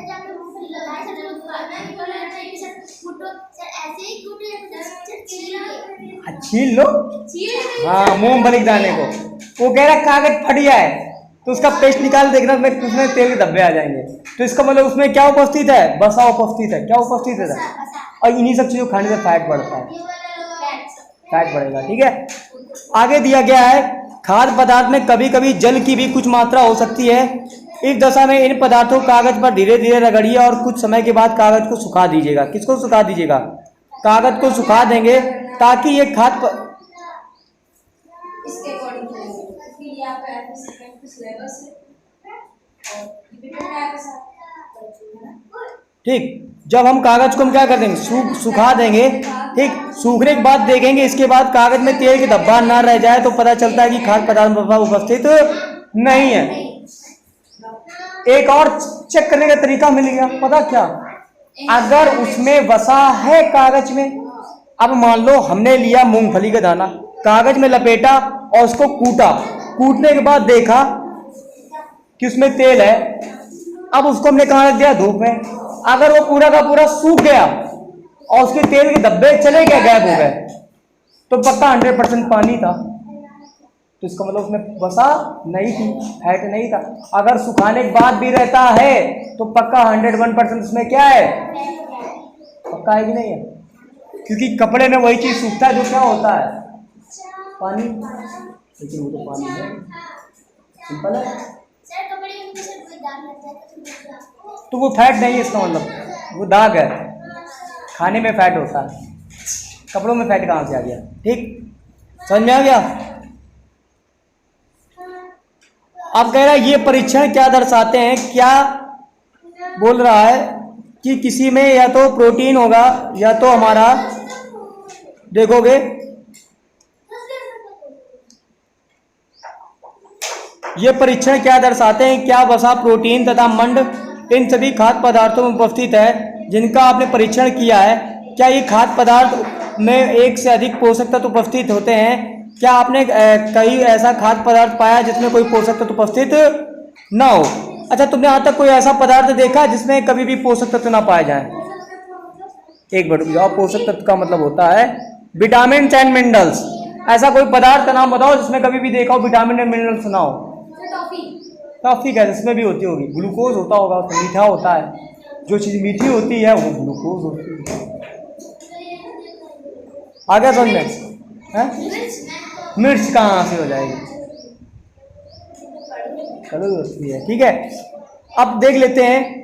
छील लो, हाँ, मूंगफली के दाने को। वो कह रहा कागज फट जाए तो उसका पेस्ट निकाल देखना, उसमें तेल के धब्बे आ जाएंगे। तो इसका मतलब उसमें क्या उपस्थित है? वसा उपस्थित है। क्या उपस्थित है? और इन्हीं सब चीजों खाने से फैट बढ़ता है, फैट बढ़ेगा, ठीक है। आगे दिया गया है खाद्य पदार्थ में कभी कभी जल की भी कुछ मात्रा हो सकती है। इस दशा में इन पदार्थों को कागज पर धीरे धीरे रगड़िए और कुछ समय के बाद कागज को सुखा दीजिएगा। किसको सुखा दीजिएगा? कागज को सुखा देंगे ताकि ये खाद्य ठीक। जब हम कागज को हम क्या कर देंगे? सुखा देंगे, ठीक। सूखने के बाद देखेंगे, इसके बाद कागज में तेल के धब्बा ना रह जाए तो पता चलता है कि खाद्य पदार्थ उपस्थित नहीं है। एक और चेक करने का तरीका मिल गया, पता क्या? अगर उसमें वसा है कागज में, अब मान लो हमने लिया मूंगफली का दाना, कागज में लपेटा और उसको कूटा, कूटने के बाद देखा कि उसमें तेल है, अब उसको हमने कहाँ रख दिया? धूप में। अगर वो पूरा का पूरा सूख गया और उसके तेल के धब्बे चले गए, गायब हो गए, तो पक्का 100% पानी था। तो इसका मतलब उसमें वसा नहीं थी, फैट नहीं था। अगर सुखाने के बाद भी रहता है तो पक्का 101% उसमें क्या है? पक्का है कि नहीं है? क्योंकि कपड़े में वही चीज सूखता है जो क्या होता है? पानी। लेकिन वो तो पानी है, सिंपल है। तो वो फैट नहीं है, इसका मतलब वो दाग है, खाने में फैट होता है, कपड़ों में फैट कहाँ से आ गया? ठीक, समझ में आ गया? अब कह रहा है ये परीक्षण क्या दर्शाते हैं? क्या बोल रहा है कि किसी में या तो प्रोटीन होगा या तो हमारा, देखोगे ये परीक्षण क्या दर्शाते हैं? क्या वसा, प्रोटीन तथा मंड इन सभी खाद्य पदार्थों में उपस्थित है जिनका आपने परीक्षण किया है? क्या ये खाद्य पदार्थ में एक से अधिक पोषक तत्व उपस्थित होते हैं? क्या आपने कहीं ऐसा खाद्य पदार्थ पाया जिसमें कोई पोषक तत्व उपस्थित ना हो? अच्छा, तुमने आज तक कोई ऐसा पदार्थ देखा जिसमें कभी भी पोषक तत्व ना पाए जाए? एक मिनट जाओ, पोषक तत्व का मतलब होता है विटामिन एंड मिनरल्स। ऐसा कोई पदार्थ का नाम बताओ जिसमें कभी भी देखा हो विटामिन एंड मिनरल्स ना हो। टॉफी का इसमें भी होती होगी, ग्लूकोज होता होगा, मीठा होता है, जो चीज़ मीठी होती है वो ग्लूकोज होती है। आ गया समझ में? है मिर्च कहाँ से हो जाएगी, कलर होती है। ठीक है, अब देख लेते हैं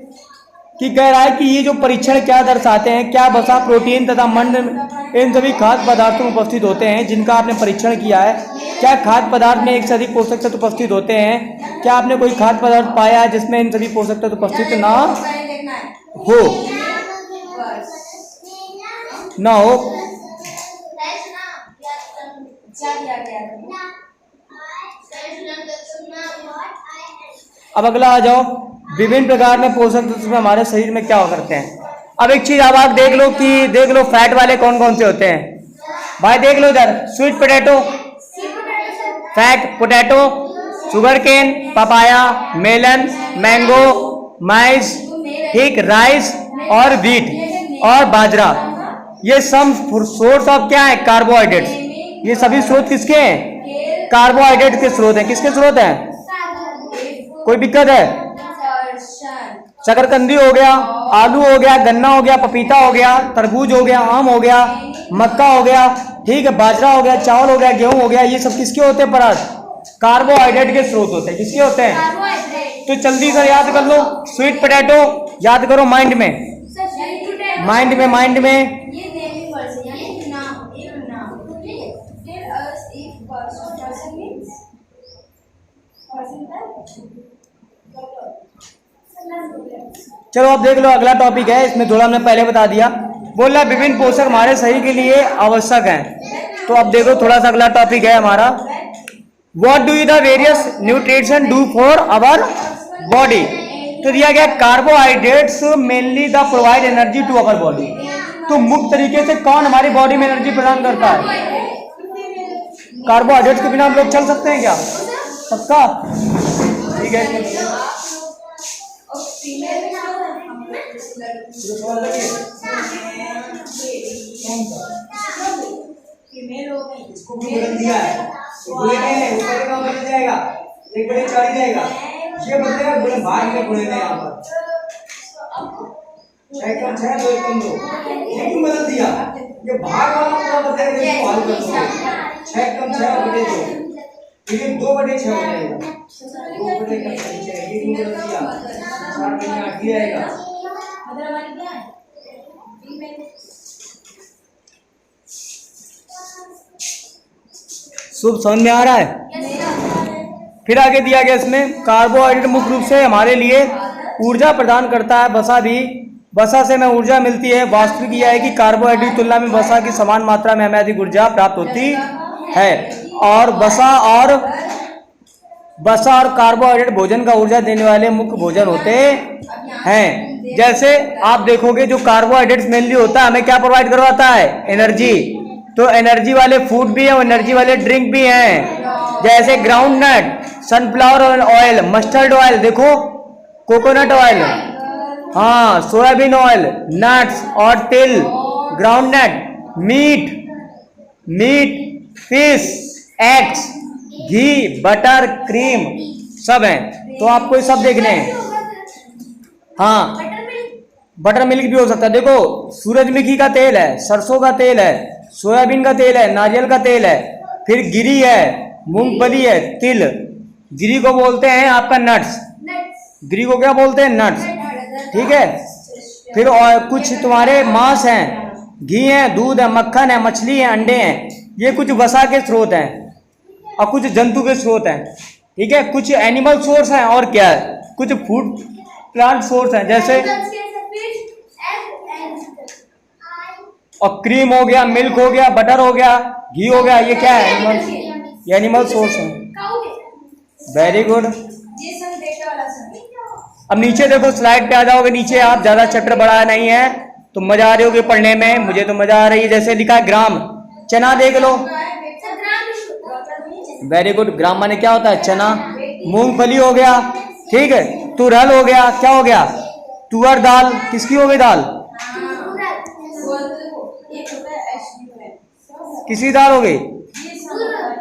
कि कह रहा है कि ये जो परीक्षण क्या दर्शाते हैं, क्या वसा, प्रोटीन तथा मंड इन सभी खाद्य पदार्थों में उपस्थित होते हैं जिनका आपने परीक्षण किया है। क्या खाद्य पदार्थ में एक से अधिक पोषक तत्व उपस्थित होते हैं? क्या आपने कोई खाद्य पदार्थ पाया है जिसमें इन सभी पोषक तत्व उपस्थित ना हो? ना हो। अब अगला आ जाओ, विभिन्न प्रकार में पोषक तत्व हमारे शरीर में क्या करते हैं। अब एक चीज अब आप देख लो फैट वाले कौन कौन से होते हैं भाई, देख लो इधर, sweet potato, fat potato, sugarcane, papaya, melon, mango, maize, ठीक, राइस और व्हीट और बाजरा, ये सब सोर्स ऑफ क्या है? कार्बोहाइड्रेट्स। ये सभी स्रोत किसके हैं? कार्बोहाइड्रेट के स्रोत हैं। किसके स्रोत हैं? कोई दिक्कत है? शकरकंदी हो गया, आलू हो गया, गन्ना हो गया, पपीता हो गया, तरबूज हो गया, आम हो गया, मक्का हो गया, ठीक है, बाजरा हो गया, चावल हो गया, गेहूं हो गया, ये सब किसके होते हैं पदार्थ? कार्बोहाइड्रेट के स्रोत होते हैं। किसके होते हैं? तो जल्दी से याद कर लो, स्वीट पोटैटो याद करो माइंड में, माइंड में चलो अब देख लो, अगला टॉपिक है, इसमें थोड़ा हमने पहले बता दिया, बोल रहा विभिन्न पोषक हमारे शरीर के लिए आवश्यक हैं। तो अब देखो थोड़ा सा अगला टॉपिक है हमारा, what do the various nutrition do for our body. तो दिया गया carbohydrates mainly the provide energy to our body. तो मुख्य तरीके से कौन हमारी बॉडी में एनर्जी प्रदान करता है? कार्बोहाइड्रेट्स के बिना हम लोग चल सकते हैं क्या? पक्का? ठीक है, इसको बदल दिया है, ऊपर का बदल जाएगा, एक बड़े चढ़ जाएगा, ये बदलेगा बड़े भाग में गुणेगा यहाँ पर 6 कम 6 2 कम 2, ये क्यों बदल दिया? ये भाग वाला पूरा बदलेगा, इसको हल कर दो, 6 कम 6 बटे 2, लेकिन 2 बटे 6 हो जाएगा, 2 बटे 6, ये क्यों बदल दिया? 4 बटे 8 ही आएगा। शुभ समझ में आ रहा है? फिर आगे दिया गया इसमें, कार्बोहाइड्रेट मुख्य रूप से हमारे लिए ऊर्जा प्रदान करता है, वसा भी, वसा से हमें ऊर्जा मिलती है। वास्तविक यह है कि कार्बोहाइड्रेट की तुलना में वसा की समान मात्रा में हमें अधिक ऊर्जा प्राप्त होती है, और वसा और कार्बोहाइड्रेट भोजन का ऊर्जा देने वाले मुख्य भोजन होते हैं। जैसे आप देखोगे जो कार्बोहाइड्रेट्स मेनली होता है हमें क्या प्रोवाइड करवाता है? एनर्जी। तो एनर्जी वाले फूड भी है और एनर्जी वाले ड्रिंक भी हैं, जैसे groundnut, sunflower oil, mustard oil, देखो कोकोनट ऑयल, हाँ, सोयाबीन ऑयल, नट्स और तिल, groundnut, meat, fish, eggs, ghee, butter, cream, सब हैं। तो आपको ये सब देखने हैं। हाँ, बटर मिल्क भी हो सकता है। देखो सूरजमुखी का तेल है, सरसों का तेल है, सोयाबीन का तेल है, नारियल का तेल है, फिर गिरी है, मूंगफली है, तिल, गिरी को बोलते हैं आपका नट्स, गिरी को क्या बोलते हैं? नट्स, ठीक है। फिर और कुछ तुम्हारे मांस हैं, घी है, दूध है, मक्खन है, मछली है, अंडे हैं, ये कुछ वसा के स्रोत हैं और कुछ जंतु के स्रोत हैं, ठीक है। कुछ एनिमल सोर्स हैं और क्या है, कुछ फूड प्लांट सोर्स हैं, जैसे और क्रीम हो गया, मिल्क हो गया, बटर हो गया, घी हो गया, ये क्या है? ये एनिमल सोर्स है। Very good. अब नीचे देखो, स्लाइड पे आ जाओगे नीचे आप, ज्यादा चैप्टर बड़ा नहीं है तो मजा आ रही होगी पढ़ने में, मुझे तो मजा आ रही है। जैसे लिखा है ग्राम, चना देख लो, वेरी गुड। ग्राम माने क्या होता है? चना। मूंगफली हो गया, ठीक है। तुरहल हो गया, क्या हो गया? तुअर दाल, किसकी हो गई दाल? किसी दाल हो गई?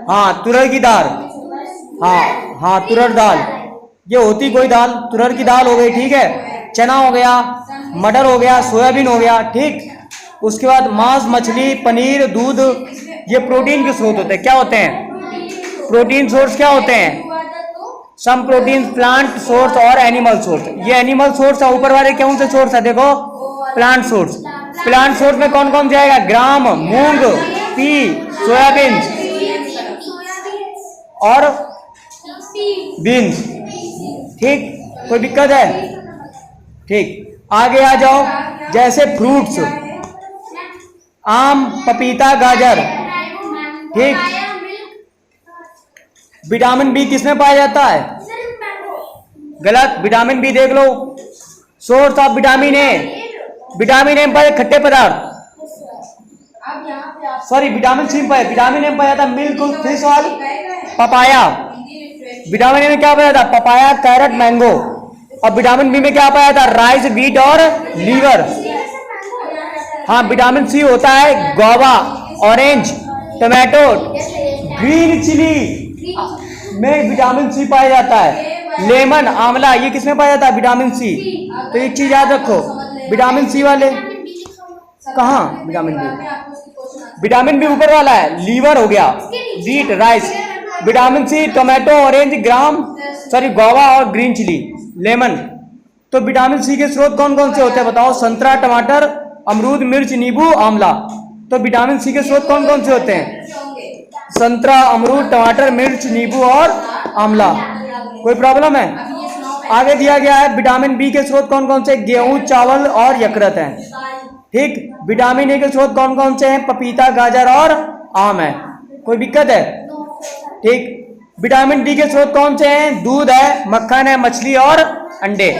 हाँ, तुरहर की दाल, हाँ, तुरहर दाल, ये होती कोई दाल, तुरहर की दाल हो गई, ठीक है। चना हो गया, मटर हो गया, सोयाबीन हो गया, ठीक। उसके बाद मांस, मछली, पनीर, दूध, ये प्रोटीन के स्रोत होते हैं। क्या होते हैं? प्रोटीन सोर्स क्या होते हैं? सम प्रोटीन प्लांट सोर्स और एनिमल सोर्स। ये एनिमल सोर्स है, ऊपर वाले कौन से सोर्स है? देखो, प्लांट सोर्स। प्लांट सोर्स में कौन कौन जाएगा? ग्राम, मूंग, पी, सोयाबीन और बीन्स, ठीक। कोई दिक्कत है? ठीक, आगे आ जाओ। जैसे फ्रूट्स, आम, पपीता, गाजर, ठीक। विटामिन बी किसमें पाया जाता है? गलत, विटामिन बी देख लो। Source of vitamin A, vitamin A में पाया खट्टे पदार्थ, सॉरी विटामिन सी में पाया, विटामिन ए में पाया था मिल्क, फिश और पपाया। विटामिन ए में क्या पाया था? Papaya, carrot, mango. और विटामिन बी में क्या पाया था? राइस, व्हीट और लीवर। हाँ, विटामिन सी होता है guava, orange, tomato, green chilli में विटामिन सी पाया जाता है। लेमन, आंवला, ये किसमें पाया जाता है? Vitamin C. तो एक चीज याद रखो, विटामिन सी वाले कहाँ? विटामिन बी, विटामिन बी ऊपर वाला है। लीवर हो गया, wheat, rice, vitamin C tomato, orange, guava और ग्रीन चिली, लेमन। तो विटामिन सी के स्रोत कौन कौन से होते हैं बताओ? संतरा, टमाटर, अमरूद, मिर्च, नींबू, आंवला। तो विटामिन सी के स्रोत कौन कौन से होते हैं? संतरा, अमरूद, टमाटर, मिर्च, नींबू और आंवला। कोई प्रॉब्लम है? आगे दिया गया है विटामिन बी के स्रोत कौन कौन से? गेहूं, चावल और यकृत हैं, ठीक। विटामिन ए के स्रोत कौन कौन से हैं? पपीता, गाजर और आम है। कोई दिक्कत है? ठीक। विटामिन डी के स्रोत कौन से हैं? दूध है, मक्खन है, मछली और अंडे।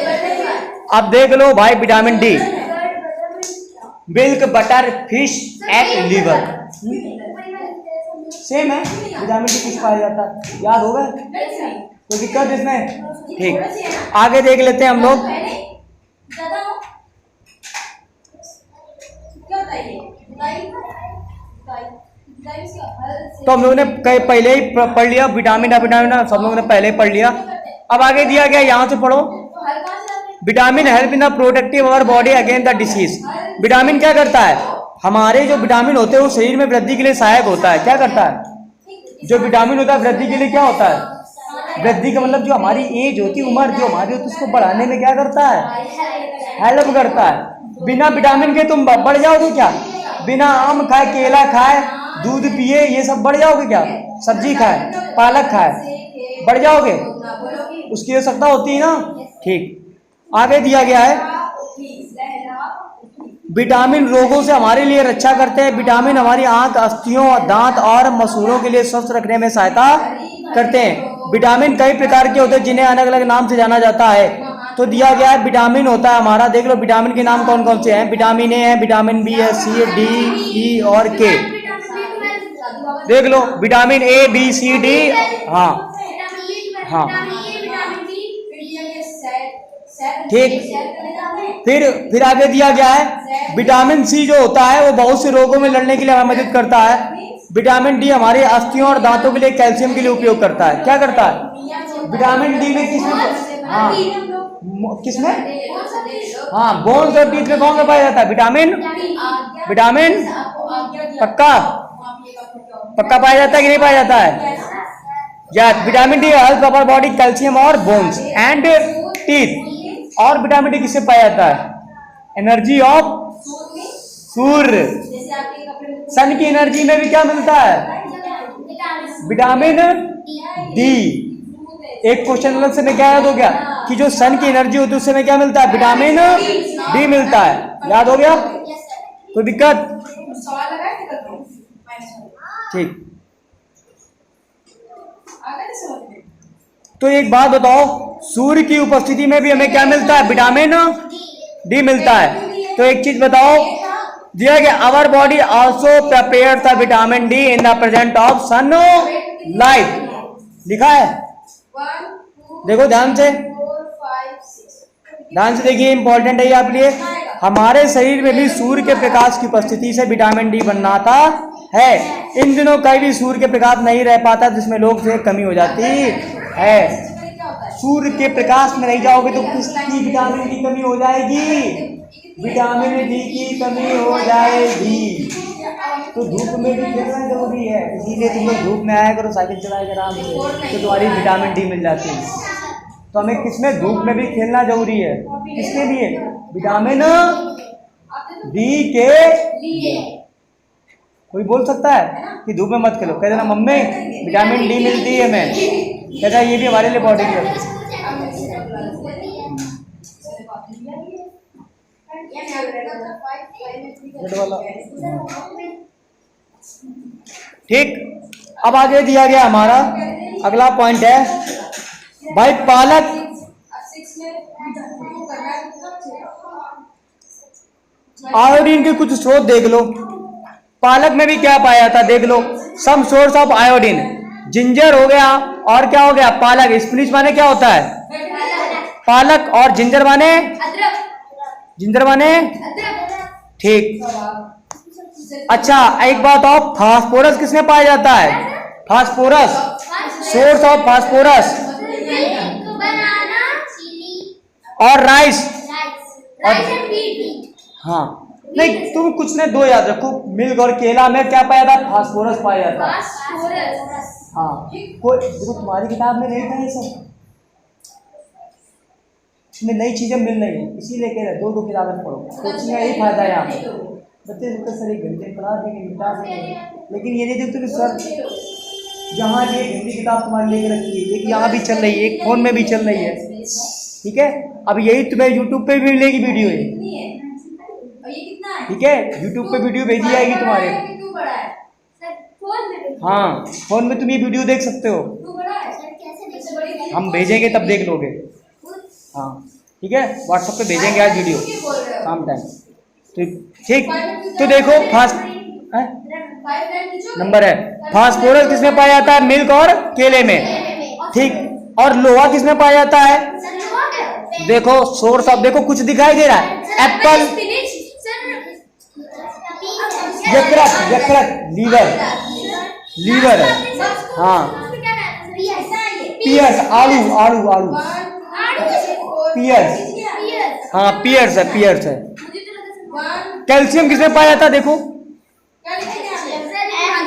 अब देख लो भाई, vitamin D, milk, butter, fish, egg, liver, same है। विटामिन डी किस पाया जाता है? याद होगा? कोई दिक्कत इसमें? ठीक, आगे देख लेते हैं हम लोग। तो हम लोगों ने पहले ही पढ़ लिया विटामिन सब लोगों ने पहले ही पढ़ लिया। अब आगे दिया गया, यहां से पढ़ो। Vitamin help in the protective our body against the disease. Vitamin क्या करता है? हमारे जो विटामिन होते हैं वो शरीर में वृद्धि के लिए सहायक होता है। क्या करता है? जो विटामिन होता है वृद्धि के लिए क्या होता है? वृद्धि का मतलब जो हमारी एज होती है, उम्र जो हमारी होती है, उसको बढ़ाने में क्या करता है? हेल्प करता है। बिना विटामिन के तुम बढ़ जाओगे क्या? बिना आम खाए, केला खाए, दूध पिए, ये सब बढ़ जाओगे क्या? सब्जी खाए, पालक खाए, बढ़ जाओगे? उसकी आवश्यकता होती है ना। ठीक, आगे दिया गया है विटामिन रोगों से हमारे लिए रक्षा करते हैं। विटामिन हमारी आंख, अस्थियों, दांत और मसूड़ों के लिए स्वस्थ रखने में सहायता करते हैं। विटामिन कई प्रकार के होते हैं जिन्हें अलग अलग नाम से जाना जाता है। तो दिया गया है विटामिन होता है हमारा, देख लो विटामिन के नाम कौन कौन से हैं। विटामिन ए है, विटामिन बी है, सी, डी, ई और के। देख लो vitamin A, B, C, D. हाँ हाँ, ठीक। फिर आगे दिया गया है विटामिन सी जो होता है वो बहुत से रोगों में लड़ने के लिए हमें मदद करता है। विटामिन डी हमारे अस्थियों और दांतों के लिए कैल्शियम के लिए उपयोग करता है। क्या करता है? विटामिन डी में किसमें? हाँ, किसमें? हाँ, बोन्स और टीथ में कौन सा पाया जाता है? विटामिन पक्का पाया जाता है कि नहीं पाया जाता है? या vitamin D help our body calcium और बोन्स एंड टीथ। और विटामिन डी किससे पाया जाता है? एनर्जी ऑफ सूर्य, सन की एनर्जी में भी क्या मिलता है? Vitamin D. एक क्वेश्चन अलग से में क्या याद हो गया कि जो सन की एनर्जी होती है उससे में क्या मिलता है? विटामिन डी मिलता है। याद हो गया? कोई दिक्कत? ठीक, तो एक बात बताओ, सूर्य की उपस्थिति में भी हमें क्या मिलता है? विटामिन डी मिलता है। तो एक चीज बताओ, दिया गया our body also prepare the vitamin D in the present of sunlight. लिखा है, देखो ध्यान से देखिए, इंपॉर्टेंट है ये आपके लिए। हमारे शरीर में भी सूर्य के प्रकाश की उपस्थिति से विटामिन डी बनाता है। इन दिनों कहीं भी सूर्य के प्रकाश नहीं रह पाता जिसमें लोग से कमी हो जाती है। सूर्य के प्रकाश में नहीं जाओगे तो किसकी विटामिन की कमी हो जाएगी? विटामिन डी की कमी हो जाएगी। तो धूप में भी खेलना जरूरी है, इसीलिए तुम लोग धूप में आया करो, साइकिल चलाया करो आराम से, तो तुम्हारी विटामिन डी मिल जाती है। तो हमें किसमें धूप में भी खेलना जरूरी है, किसके लिए? विटामिन डी के लिए। कोई बोल सकता है कि धूप में मत खेलो, कह देना मम्मी विटामिन डी मिलती है हमें, कहता ये भी हमारे लिए बॉडी के लिए। ठीक, अब आगे दिया गया हमारा अगला पॉइंट है भाई पालक। आयोडीन के कुछ स्रोत देख लो, पालक में भी क्या पाया जाता देख लो। Some source of iodine, ginger हो गया और क्या हो गया पालक। स्पिनिच माने क्या होता है? पालक, और जिंजर माने? जिंजर माने? ठीक। अच्छा एक बात और, फास्फोरस किसमें पाया जाता है? फास्फोरस, सोर्स ऑफ फास्फोरस और राइस और हाँ नहीं तुम कुछ नहीं, दो याद रखो, मिल्क और केला में क्या पाया जाता? फास्फोरस पाया जाता है। हाँ कोई देखो तुम्हारी किताब में नहीं था ये सब, इसमें नई चीजें मिल रही है, इसीलिए कह रहे दो किताबें पढ़ो, कोचिंग का यही फायदा है यहाँ पे। बच्चे सर एक घंटे पढ़ा देंगे मिटा देंगे, लेकिन ये नहीं देखते कि सर जहाँ ये हिंदी किताब तुम्हारी लेके रखी है, एक यहाँ भी चल रही है, एक फोन में भी चल रही है, ठीक है। अब यही तुम्हें यूट्यूब पे भी मिलेगी वीडियो है, ठीक है, यूट्यूब पे वीडियो भेजी जाएगी तुम्हारे। हाँ फोन में तुम ये वीडियो देख सकते हो, हम भेजेंगे तब देख लोगे। हाँ ठीक है, व्हाट्सएप पे भेजेंगे आज वीडियो शाम टाइम। तो ठीक, तो देखो फास्ट नंबर है, फास्फोरस किसमें पाया जाता है? मिल्क और केले में, ठीक। और लोहा किसमें पाया जाता है? देखो सोर्स ऑफ, देखो कुछ दिखाई दे रहा है, एप्पल, यकृत, यकृत लीवर, लीवर है, हाँ। पियर्स, आलू, आलू, आलू, पियर्स, हाँ पियर्स है, पियर्स है। कैल्शियम किसमें पाया जाता है? देखो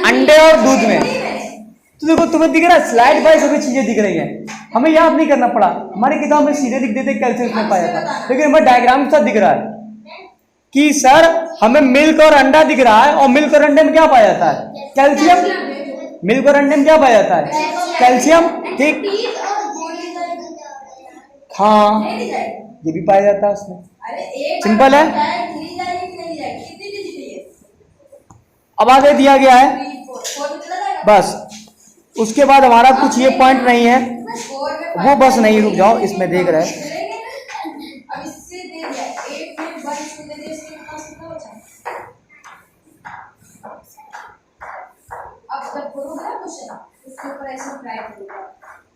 अंडे और दूध में। तो देखो तुम्हें दिख रहा है स्लाइड बाय सभी चीजें दिख रही हैं, हमें याद नहीं करना पड़ा, हमारी किताब में सीधे लिख देते कैल्शियम किसमें पाया जाता, लेकिन हमें डायग्राम के साथ दिख रहा है कि सर हमें मिल्क और अंडा दिख रहा है, और मिल्क और अंडे में क्या पाया जाता है? कैल्शियम। मिल्क और अंडे में क्या पाया जाता है? कैल्शियम, ठीक। हाँ ये भी पाया जाता है उसमें, सिंपल है। अब आगे दिया गया है बस, उसके बाद हमारा कुछ ये पॉइंट नहीं है, वो बस नहीं, रुक जाओ इसमें देख रहे हैं।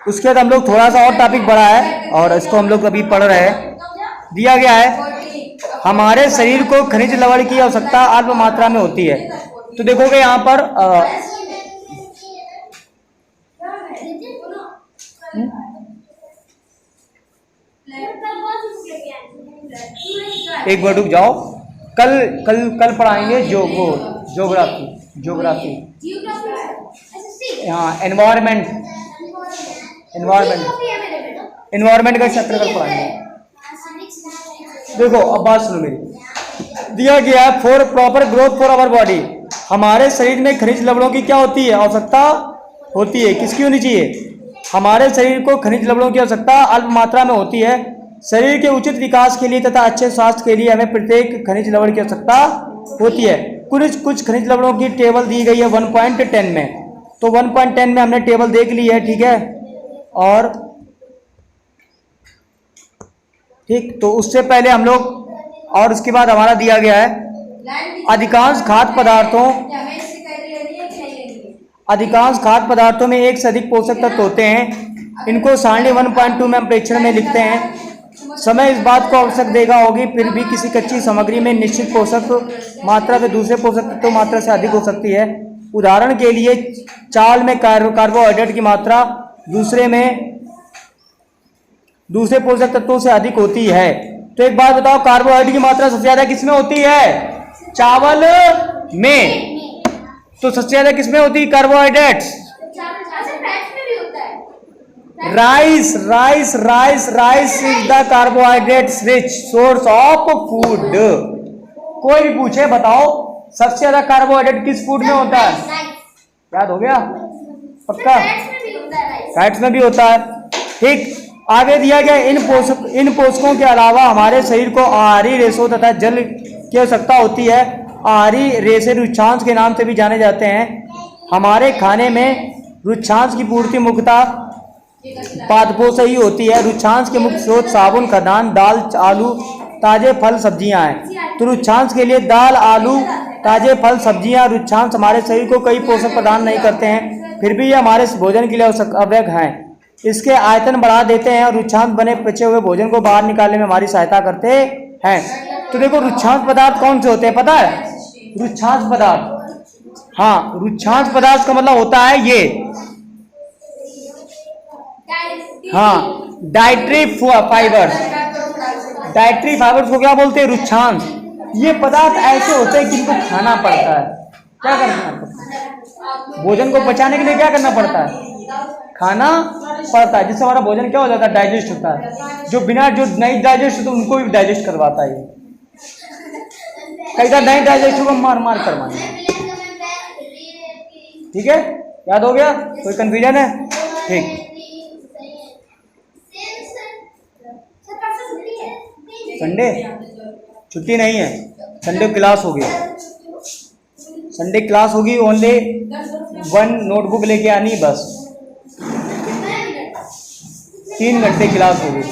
उसके बाद हम लोग थोड़ा सा और टॉपिक बढ़ा है और इसको हम लोग अभी पढ़ रहे हैं। दिया गया है हमारे शरीर को खनिज लवण की आवश्यकता अल्प मात्रा में होती है। तो देखोगे यहाँ पर एक बार रुक जाओ, कल कल कल पढ़ाएंगे ज्योग्राफी, ज्योग्राफी, हाँ एनवायरमेंट, एनवायरमेंट का चैप्टर कल पढ़ाएंगे। देखो अब बात सुनो मेरी, दिया गया है for proper growth for our body, हमारे शरीर में खनिज लवणों की क्या होती है? आवश्यकता होती है। किसकी होनी चाहिए? हमारे शरीर को खनिज लवणों की आवश्यकता अल्प मात्रा में होती है। शरीर के उचित विकास के लिए तथा अच्छे स्वास्थ्य के लिए हमें प्रत्येक खनिज लवण की आवश्यकता होती है। कुछ खनिज लवणों की टेबल दी गई है 1.10 में, तो 1.10 में हमने टेबल देख ली है, ठीक है। और ठीक, तो उससे पहले हम लोग, और उसके बाद हमारा दिया गया है अधिकांश खाद्य पदार्थों में एक से अधिक पोषक तत्व होते हैं। इनको सारणी 1.2 में हम प्रेक्षण में लिखते हैं। समय इस बात को आवश्यक देगा होगी, फिर भी किसी कच्ची सामग्री में निश्चित पोषक मात्रा से दूसरे पोषक तत्व मात्रा से अधिक हो सकती है। उदाहरण के लिए चावल में कार्बोहाइड्रेट की मात्रा दूसरे पोषक तत्वों से अधिक होती है। तो एक बात बताओ, कार्बोहाइड्रेट की मात्रा सबसे ज्यादा किसमें होती है? चावल में। तो सबसे ज्यादा किसमें होती है carbohydrates? Rice rice rice rice is the carbohydrates rich source of food. कोई भी पूछे बताओ सबसे ज्यादा कार्बोहाइड्रेट किस फूड में होता है? याद हो गया पक्का? फैट्स में भी होता है। ठीक, आगे दिया गया इन पोषकों के अलावा हमारे शरीर को आहारी रेशों तथा जल की आवश्यकता होती है। आहारी रेशे रुक्षांश के नाम से भी जाने जाते हैं। हमारे खाने में रुक्षांश की पूर्ति मुख्यतः पादपों से ही होती है। रुक्षांश के मुख्य स्रोत साबुन, खाद्यान्न, दाल, आलू, ताजे फल, सब्जियां हैं। तो रुक्षांश के लिए दाल, आलू, ताजे फल, सब्जियां, रुक्षांश हमारे शरीर को कई पोषक प्रदान नहीं करते हैं, फिर भी ये हमारे भोजन के लिए आवश्यक हैं। इसके आयतन बढ़ा देते हैं और रुक्षांश बने बचे हुए भोजन को बाहर निकालने में हमारी सहायता करते हैं। तो देखो रुक्षांश पदार्थ कौन से होते हैं पता है? रुक्षांश पदार्थ, हाँ रुक्षांश पदार्थ का मतलब होता है ये, हाँ डाइटरी फाइबर्स। डाइटरी फाइबर्स को क्या बोलते हैं? रुक्षांश। ये पदार्थ ऐसे होते हैं जिनको खाना पड़ता है। क्या करना पड़ता है? भोजन को पचाने के लिए क्या करना पड़ता है? खाना पड़ता है, जिससे हमारा भोजन क्या हो जाता है? डाइजेस्ट होता है। जो नहीं डाइजेस्ट होता उनको भी डाइजेस्ट करवाता है। कई बार नहीं डाइजेस्ट होगा मार मार करवाना। ठीक है, याद हो गया? कोई कंफ्यूजन है? ठीक, संडे छुट्टी नहीं है, संडे क्लास होगी। संडे क्लास होगी, ओनली 1 नोटबुक लेके आनी बस। 3 घंटे क्लास होगी,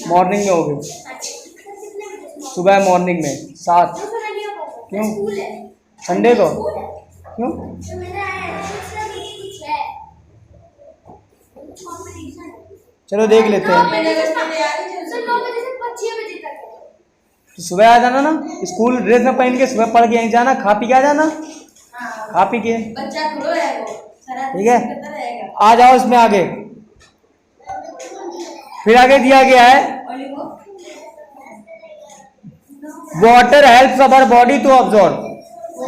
मॉर्निंग में होगी, सुबह मॉर्निंग में 7। क्यों संडे को? क्यों? चलो देख लेते हैं। तो सुबह आ जाना ना, स्कूल ड्रेस में पहन के सुबह पढ़ के यहीं जाना, खा पी के आ जाना, खा पी के। ठीक है, आ जाओ इसमें आगे। फिर आगे दिया गया है water helps our body to absorb.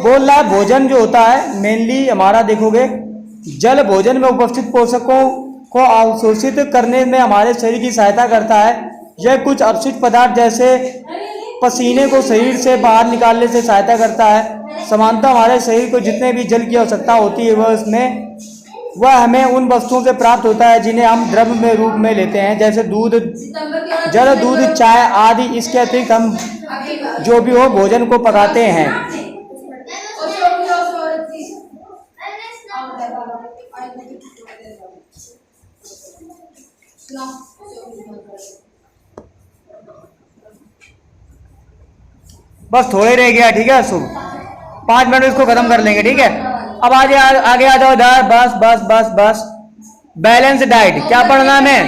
बोल रहा भोजन जो होता है मेनली हमारा, देखोगे जल भोजन में उपस्थित पोषकों को अवशोषित करने में हमारे शरीर की सहायता करता है। यह कुछ अपशिष्ट पदार्थ जैसे पसीने को शरीर से बाहर निकालने से सहायता करता है। समानतः हमारे शरीर को जितने भी जल की आवश्यकता होती है वह हमें उन वस्तुओं से प्राप्त होता है जिन्हें हम द्रव्य में रूप में लेते हैं, जैसे दूध, जल, दूध, चाय आदि। इसके अतिरिक्त हम जो भी हो भोजन को पकाते हैं। बस थोड़े रह गया, ठीक है शुभ, 5 मिनट में इसको खत्म कर लेंगे। ठीक है, अब आगे आ जाओ इधर। बस बस बस बस। बैलेंस डाइट क्या पढ़ना है?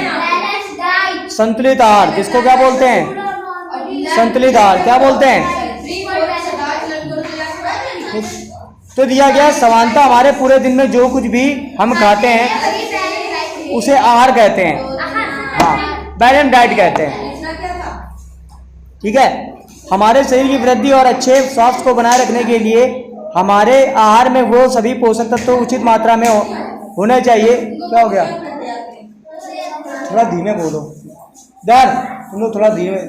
संतुलित आहार। किसको क्या बोलते हैं? संतुलित आहार। क्या बोलते हैं? तो दिया गया समानता हमारे पूरे दिन में जो कुछ भी हम खाते हैं उसे आहार कहते हैं, हाँ बैलेंस डाइट कहते हैं। ठीक है, हमारे शरीर की वृद्धि और अच्छे स्वास्थ्य को बनाए रखने के लिए हमारे आहार में वो सभी पोषक तत्व उचित मात्रा में होने चाहिए। क्या हो गया? थोड़ा धीमे बोलो दर, तुम लोग थोड़ा धीमे।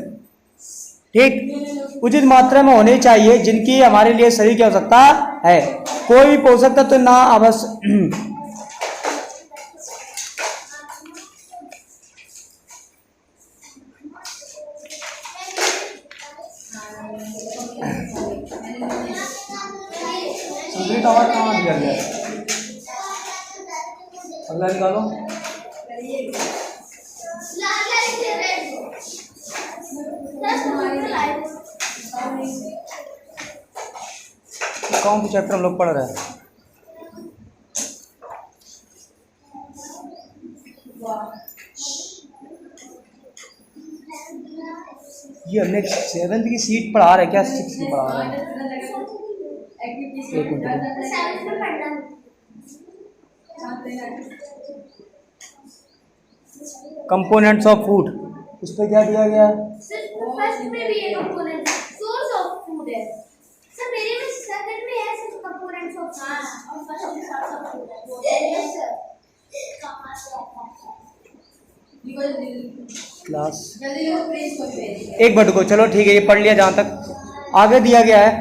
ठीक, उचित मात्रा में होने चाहिए जिनकी हमारे लिए शरीर की आवश्यकता है। कोई भी पोषक तत्व ना आवश्यक संतुलित आहार कहाँ दिया गया? अगला निकालो। कौन सा चैप्टर हम लोग पढ़ रहे हैं? ये हमने 7th की सीट पढ़ा रहे क्या? 6th की पढ़ा रहे हैं? एक मिनट, कंपोनेंट्स ऑफ फूड, उस पर क्या दिया गया है? फर्स्ट में भी ये कंपोनेंट सोर्स ऑफ फूड है सर, मेरे में सेकंड में है सिर्फ कंपोनेंट्स ऑफ हां और फर्स्ट में सोर्स ऑफ फूड है। यस सर, कहां से आता है क्लास जल्दी लोग प्रेस को भेजिए। एक मिनट को, चलो ठीक है, ये पढ़ लिया। जहाँ तक आगे दिया गया है,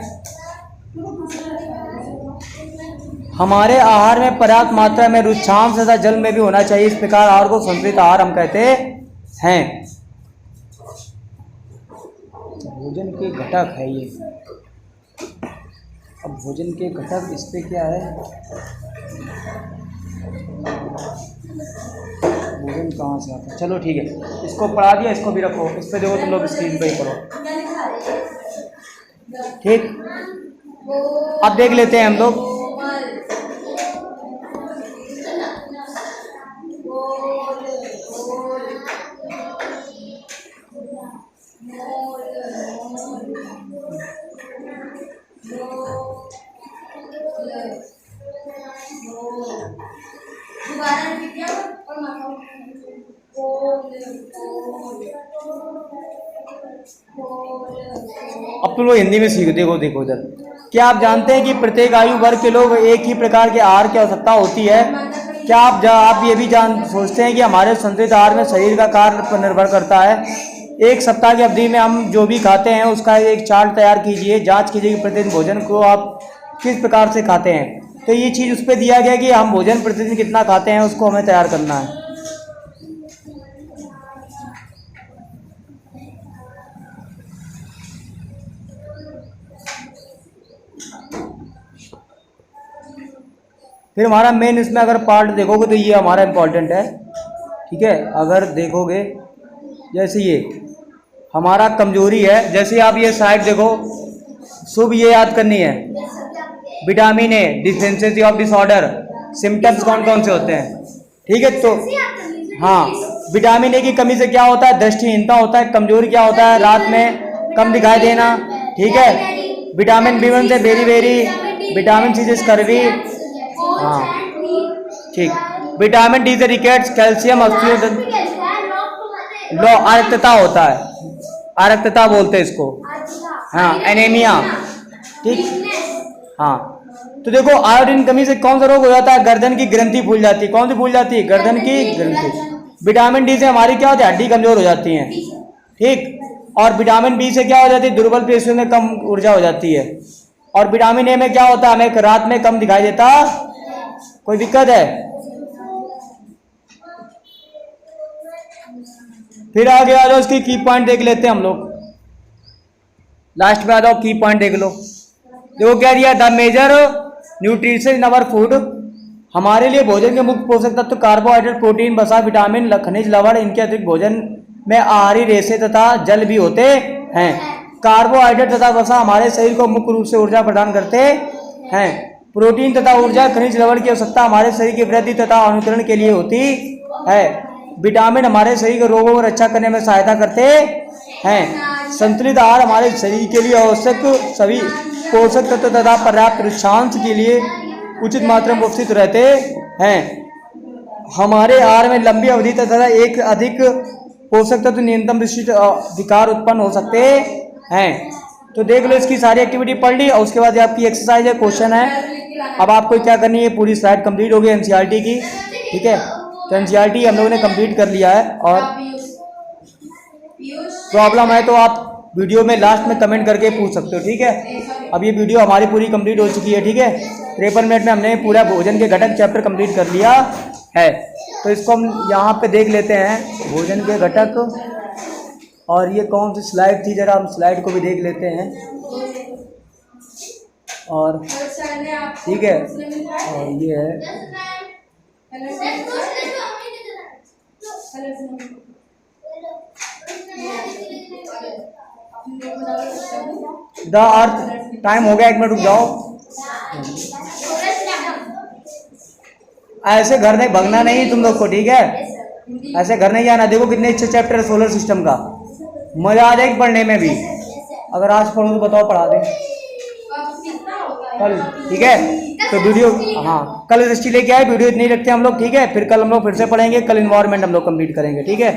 हमारे आहार में पर्याप्त मात्रा में रुक्षांश तथा जल में भी होना चाहिए। इस प्रकार आहार को संतुलित आहार हम कहते हैं। भोजन के घटक है ये। अब भोजन के घटक इस पे क्या है, भोजन कहाँ से आता है? चलो ठीक है, इसको पढ़ा दिया, इसको भी रखो। इस पे देखो तुम लोग स्क्रीन पे ही पढ़ो, ठीक। अब देख लेते हैं हम लोग। अब तुम लोग हिंदी में सीखो। देखो देखो इधर, क्या आप जानते हैं कि प्रत्येक आयु वर्ग के लोग एक ही प्रकार के आहार की आवश्यकता होती है? क्या आप ये भी सोचते हैं कि हमारे संतुलित आहार में शरीर का कार्य पर निर्भर करता है? एक सप्ताह की अवधि में हम जो भी खाते हैं उसका एक चार्ट तैयार कीजिए, जांच कीजिए कि प्रतिदिन भोजन को आप किस प्रकार से खाते हैं। तो ये चीज़ उस पर दिया गया कि हम भोजन प्रतिदिन कितना खाते हैं, उसको हमें तैयार करना है। फिर हमारा मेन इसमें अगर पार्ट देखोगे तो ये हमारा इम्पोर्टेंट है, ठीक है। अगर देखोगे जैसे ये हमारा कमजोरी है, जैसे आप ये साइड देखो, शुभ ये याद करनी है, vitamin A, deficiency of disorder, symptoms कौन कौन से होते हैं, ठीक है। तो हाँ, विटामिन ए की कमी से क्या होता है? दृष्टिहीनता होता है। कमजोरी क्या होता है? रात में कम दिखाई देना, ठीक है। विटामिन B1 से बेरी, विटामिन सी से स्कर्वी, हाँ ठीक। विटामिन डी से रिकेट्स, कैल्शियम, लो आरक्तता होता है, आरक्तता बोलते हैं इसको, हाँ, एनीमिया, ठीक। हाँ, तो देखो आयोडीन कमी से कौन सा रोग हो जाता है? गर्दन की ग्रंथि फूल जाती है। कौन सी फूल जाती है? गर्दन की ग्रंथि। विटामिन डी से हमारी क्या होती है? हड्डी कमजोर हो जाती है, ठीक। और विटामिन बी से क्या हो जाती है? दुर्बल पेशियों में कम ऊर्जा हो जाती है। और विटामिन ए में क्या होता है? हमें रात में कम दिखाई देता। कोई दिक्कत है? फिर आगे आ जाओ, इसकी की पॉइंट देख लेते हैं हम लोग। लास्ट में आ जाओ, की पॉइंट देख लो। देखो क्या दिया, the major nutrition in our food. हमारे लिए भोजन के मुख्य पोषक तत्व कार्बोहाइड्रेट, प्रोटीन, वसा, विटामिन, खनिज, लवण, इनके अतिरिक्त भोजन में आहारी रेशे तथा जल भी होते हैं। कार्बोहाइड्रेट तथा वसा हमारे शरीर को मुख्य रूप से ऊर्जा प्रदान करते हैं। प्रोटीन तथा ऊर्जा, खनिज, लवण की आवश्यकता हमारे शरीर की वृद्धि तथा अनुकरण के लिए होती है। विटामिन हमारे शरीर के रोगों को रक्षा करने में सहायता करते हैं। संतुलित आहार हमारे शरीर के लिए आवश्यक सभी पोषक तत्व तथा पर्याप्त रुक्षांश के लिए उचित मात्रा में उपस्थित रहते हैं। हमारे आहार में लंबी अवधि तथा एक अधिक पोषक तत्व न्यूनतम विशिष्ट अधिकार उत्पन्न हो सकते हैं। तो देख लो, इसकी सारी एक्टिविटी पढ़ ली और उसके बाद आपकी एक्सरसाइज है, क्वेश्चन है। अब आपको क्या करनी है, पूरी स्लाइड कंप्लीट हो गई एनसीईआरटी की, ठीक है। तो एनसीईआरटी हम लोगों ने कंप्लीट कर लिया है। और प्रॉब्लम है तो आप वीडियो में लास्ट में कमेंट करके पूछ सकते हो, ठीक है। अब ये वीडियो हमारी पूरी कंप्लीट हो चुकी है, ठीक है। 53 मिनट में हमने पूरा भोजन के घटक चैप्टर कंप्लीट कर लिया है। तो इसको हम यहाँ पे देख लेते हैं, भोजन के घटक। और ये कौन सी स्लाइड थी, जरा हम स्लाइड को भी देख लेते हैं। और ठीक है, और ये है द अर्थ। टाइम हो गया, 1 मिनट रुक जाओ। ऐसे घर नहीं भगना नहीं तुम लोग को, ठीक है। ऐसे घर नहीं जाना। देखो कितने अच्छे चैप्टर है सोलर सिस्टम का, मजा आ जाएगी पढ़ने में भी। अगर आज पढ़ो तो बताओ, पढ़ा दें। कल, ठीक है। तो वीडियो, हाँ कल हिस्ट्री लेके आए, वीडियो इतनी रखते हैं हम लोग, ठीक है। फिर कल हम लोग फिर से पढ़ेंगे, कल इन्वायरमेंट हम लोग कंप्लीट करेंगे, ठीक है।